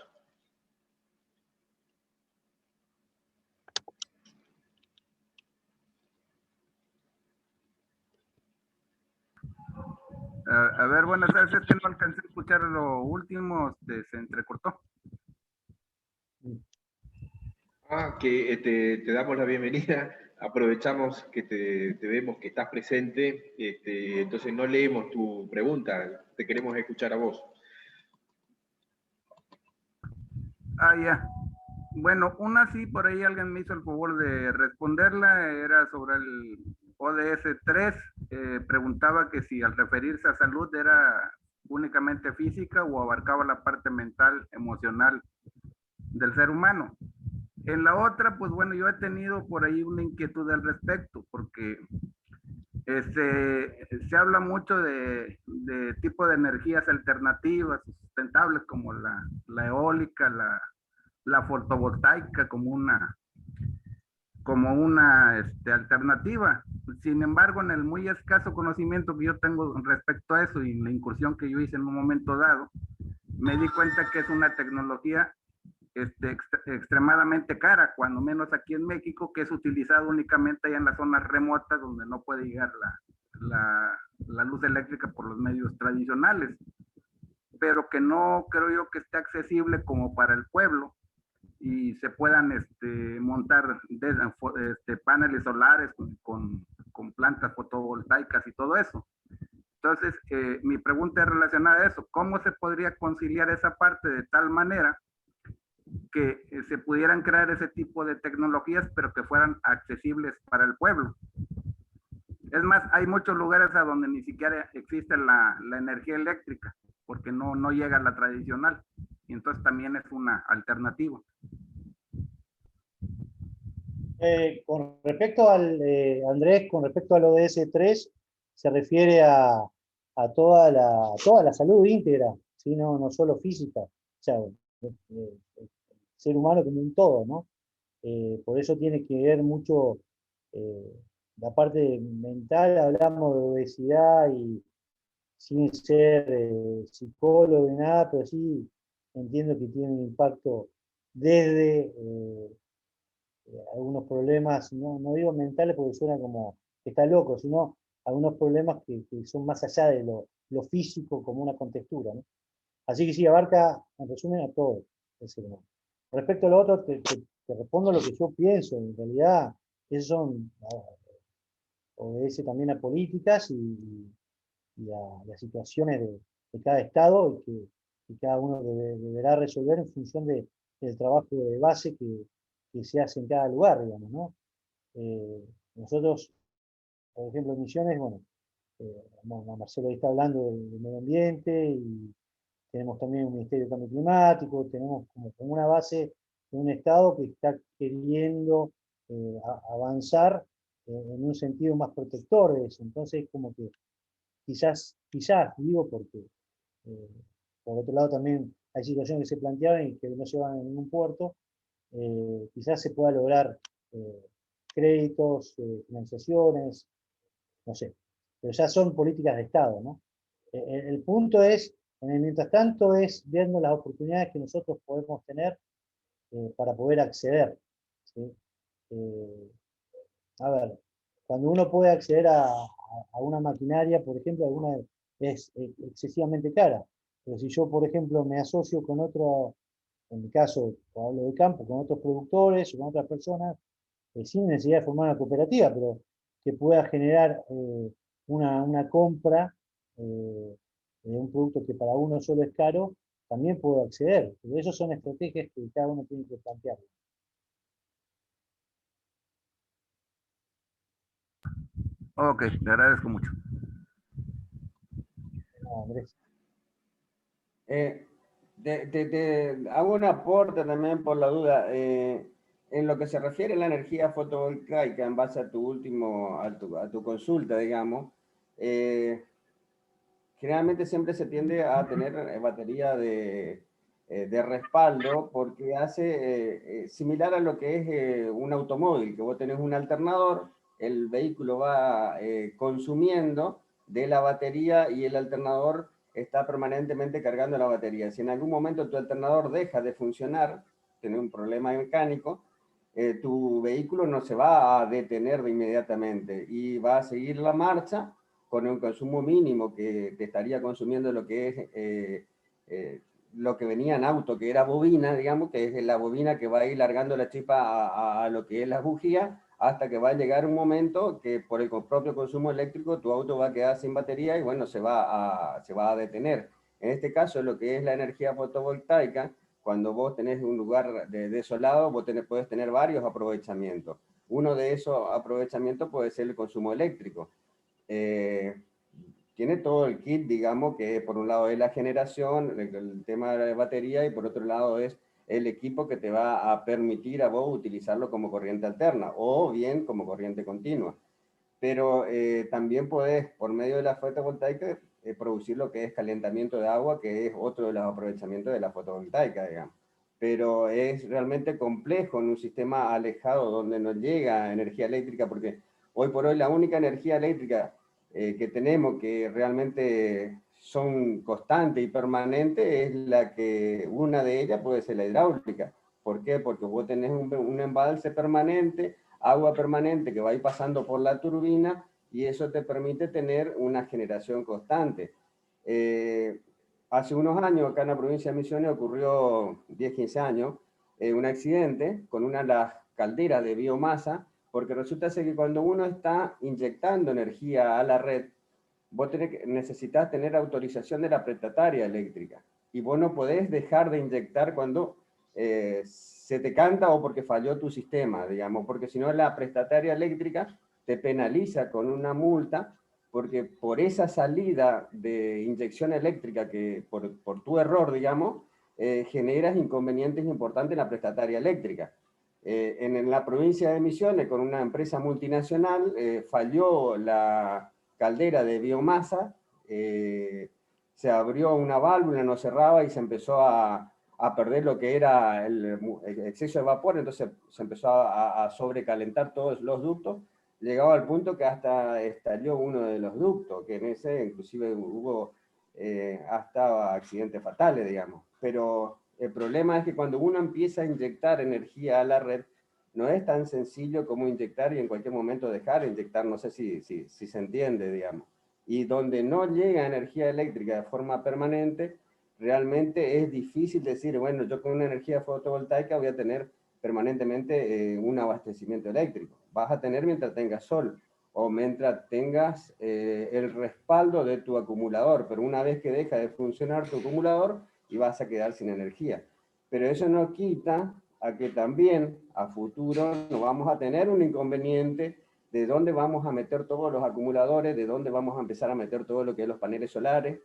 A ver, buenas tardes, es que no alcancé a escuchar lo último, se entrecortó. Que te damos la bienvenida, aprovechamos que te vemos que estás presente, entonces no leemos tu pregunta, te queremos escuchar a vos. Ya. Bueno, una sí, por ahí alguien me hizo el favor de responderla, era sobre el ODS 3, preguntaba que si al referirse a salud era únicamente física o abarcaba la parte mental, emocional del ser humano. En la otra, pues bueno, yo he tenido por ahí una inquietud al respecto, porque se habla mucho de tipo de energías alternativas, sustentables, como la eólica, la fotovoltaica, como una alternativa. Sin embargo, en el muy escaso conocimiento que yo tengo respecto a eso y la incursión que yo hice en un momento dado, me di cuenta que es una tecnología extremadamente cara, cuando menos aquí en México, que es utilizado únicamente allá en las zonas remotas donde no puede llegar la luz eléctrica por los medios tradicionales, pero que no creo yo que esté accesible como para el pueblo y se puedan montar paneles solares con plantas fotovoltaicas y todo eso. Entonces, mi pregunta es relacionada a eso. ¿Cómo se podría conciliar esa parte de tal manera que se pudieran crear ese tipo de tecnologías, pero que fueran accesibles para el pueblo? Es más, hay muchos lugares a donde ni siquiera existe la energía eléctrica, porque no llega la tradicional. Y entonces también es una alternativa. Con respecto al, Andrés, con respecto al ODS 3, se refiere a toda la salud íntegra, ¿sí? No solo física, o sea, el ser humano como un todo, ¿no? Por eso tiene que ver mucho la parte mental, hablamos de obesidad y sin ser psicólogo ni nada, pero sí entiendo que tiene un impacto desde algunos problemas, no digo mentales porque suena como que está loco, sino algunos problemas que son más allá de lo físico como una contextura, ¿no? Así que sí, abarca, en resumen, a todo el ser humano. Respecto a lo otro, te respondo lo que yo pienso. En realidad, esos son, obedece también a políticas y a situaciones de cada estado y cada uno deberá resolver en función del trabajo de base que se hace en cada lugar, digamos, ¿no? Nosotros, por ejemplo, en Misiones, bueno, Marcelo ahí está hablando del medio ambiente y tenemos también un Ministerio de Cambio Climático, tenemos como una base de un Estado que está queriendo avanzar en un sentido más protector de eso. Entonces, como que quizás digo porque por otro lado también hay situaciones que se planteaban y que no se van a ningún puerto, quizás se pueda lograr créditos, financiaciones, no sé, pero ya son políticas de Estado, ¿no? El punto es, en el mientras tanto, es viendo las oportunidades que nosotros podemos tener para poder acceder, ¿sí? A ver, cuando uno puede acceder a una maquinaria, por ejemplo, alguna es excesivamente cara, pero si yo, por ejemplo, me asocio con otro, en mi caso, hablo de campo, con otros productores o con otras personas, sin necesidad de formar una cooperativa, pero que pueda generar una compra de un producto que para uno solo es caro, también puedo acceder. Pero esas son estrategias que cada uno tiene que plantear. Ok, le agradezco mucho. No, Andrés. Te hago un aporte también por la duda. En lo que se refiere a la energía fotovoltaica, en base a tu consulta, digamos, generalmente siempre se tiende a tener batería de respaldo porque hace similar a lo que es un automóvil, que vos tenés un alternador, el vehículo va consumiendo de la batería y el alternador está permanentemente cargando la batería. Si en algún momento tu alternador deja de funcionar, tiene un problema mecánico, tu vehículo no se va a detener de inmediatamente y va a seguir la marcha con un consumo mínimo que te estaría consumiendo lo que es lo que venía en auto, que era bobina, digamos, que es la bobina que va a ir largando la chispa a lo que es la bujía, hasta que va a llegar un momento que por el propio consumo eléctrico tu auto va a quedar sin batería y bueno, se va a detener. En este caso, lo que es la energía fotovoltaica, cuando vos tenés un lugar desolado, vos podés tener varios aprovechamientos. Uno de esos aprovechamientos puede ser el consumo eléctrico. Tiene todo el kit, digamos, que por un lado es la generación, el tema de la batería, y por otro lado es el equipo que te va a permitir a vos utilizarlo como corriente alterna o bien como corriente continua. Pero también podés, por medio de la fotovoltaica, producir lo que es calentamiento de agua, que es otro de los aprovechamientos de la fotovoltaica, digamos. Pero es realmente complejo en un sistema alejado donde no llega energía eléctrica, porque hoy por hoy la única energía eléctrica que tenemos que realmente son constantes y permanentes es la que una de ellas puede ser la hidráulica. ¿Por qué? Porque vos tenés un embalse permanente, agua permanente que va a ir pasando por la turbina y eso te permite tener una generación constante. Hace unos años acá en la provincia de Misiones ocurrió, 10-15 años, un accidente con una de las calderas de biomasa, porque resulta ser que cuando uno está inyectando energía a la red, vos necesitas tener autorización de la prestataria eléctrica y vos no podés dejar de inyectar cuando se te canta o porque falló tu sistema, digamos, porque si no la prestataria eléctrica te penaliza con una multa, porque por esa salida de inyección eléctrica que por tu error, digamos, generas inconvenientes importantes en la prestataria eléctrica. En la provincia de Misiones, con una empresa multinacional, falló la caldera de biomasa, se abrió una válvula, no cerraba y se empezó a perder lo que era el exceso de vapor, entonces se empezó a sobrecalentar todos los ductos, llegado al punto que hasta estalló uno de los ductos, que en ese inclusive hubo hasta accidentes fatales, digamos. Pero el problema es que cuando uno empieza a inyectar energía a la red, no es tan sencillo como inyectar y en cualquier momento dejar de inyectar, no sé si se entiende, digamos. Y donde no llega energía eléctrica de forma permanente, realmente es difícil decir, bueno, yo con una energía fotovoltaica voy a tener permanentemente un abastecimiento eléctrico. Vas a tener mientras tengas sol o mientras tengas el respaldo de tu acumulador, pero una vez que deja de funcionar tu acumulador y vas a quedar sin energía. Pero eso no quita a que también a futuro no vamos a tener un inconveniente de dónde vamos a meter todos los acumuladores, de dónde vamos a empezar a meter todo lo que es los paneles solares.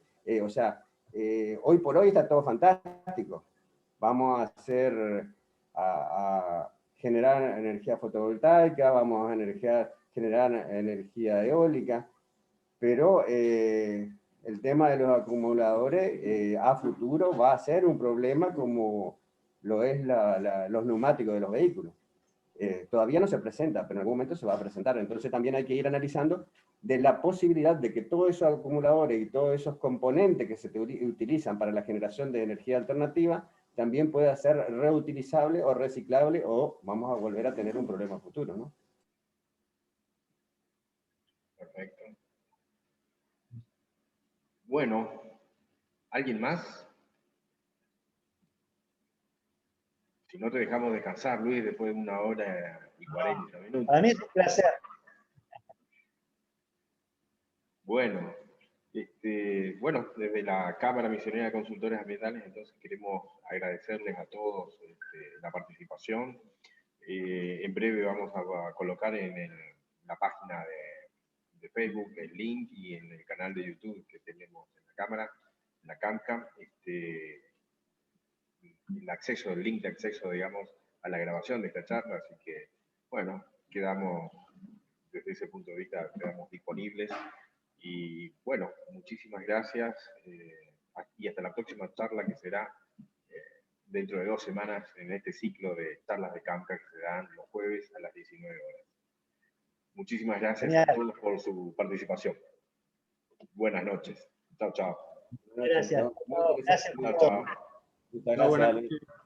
Hoy por hoy está todo fantástico. Vamos a generar energía fotovoltaica, vamos a generar energía eólica, pero el tema de los acumuladores a futuro va a ser un problema como lo es los neumáticos de los vehículos. Todavía no se presenta, pero en algún momento se va a presentar. Entonces también hay que ir analizando de la posibilidad de que todos esos acumuladores y todos esos componentes que se utilizan para la generación de energía alternativa también pueda ser reutilizable o reciclable, o vamos a volver a tener un problema futuro, ¿no? Perfecto. Bueno, ¿alguien más? Si no, te dejamos descansar, Luis, después de 1 hora y 40 minutos. Para mí es un placer. Bueno, desde la Cámara Misionera de Consultores Ambientales, entonces queremos agradecerles a todos la participación. En breve vamos a colocar en la página de Facebook el link y en el canal de YouTube que tenemos en la Cámara, en la CAMCA, el link de acceso, digamos, a la grabación de esta charla, así que, bueno, quedamos, desde ese punto de vista, quedamos disponibles. Y bueno, muchísimas gracias y hasta la próxima charla que será dentro de 2 semanas en este ciclo de charlas de CAMCA que se dan los jueves a las 19 horas. Muchísimas gracias a todos por su participación. Buenas noches. Chao, chao. Gracias. Gracias. Gracias. Chao, chao. Muchas gracias.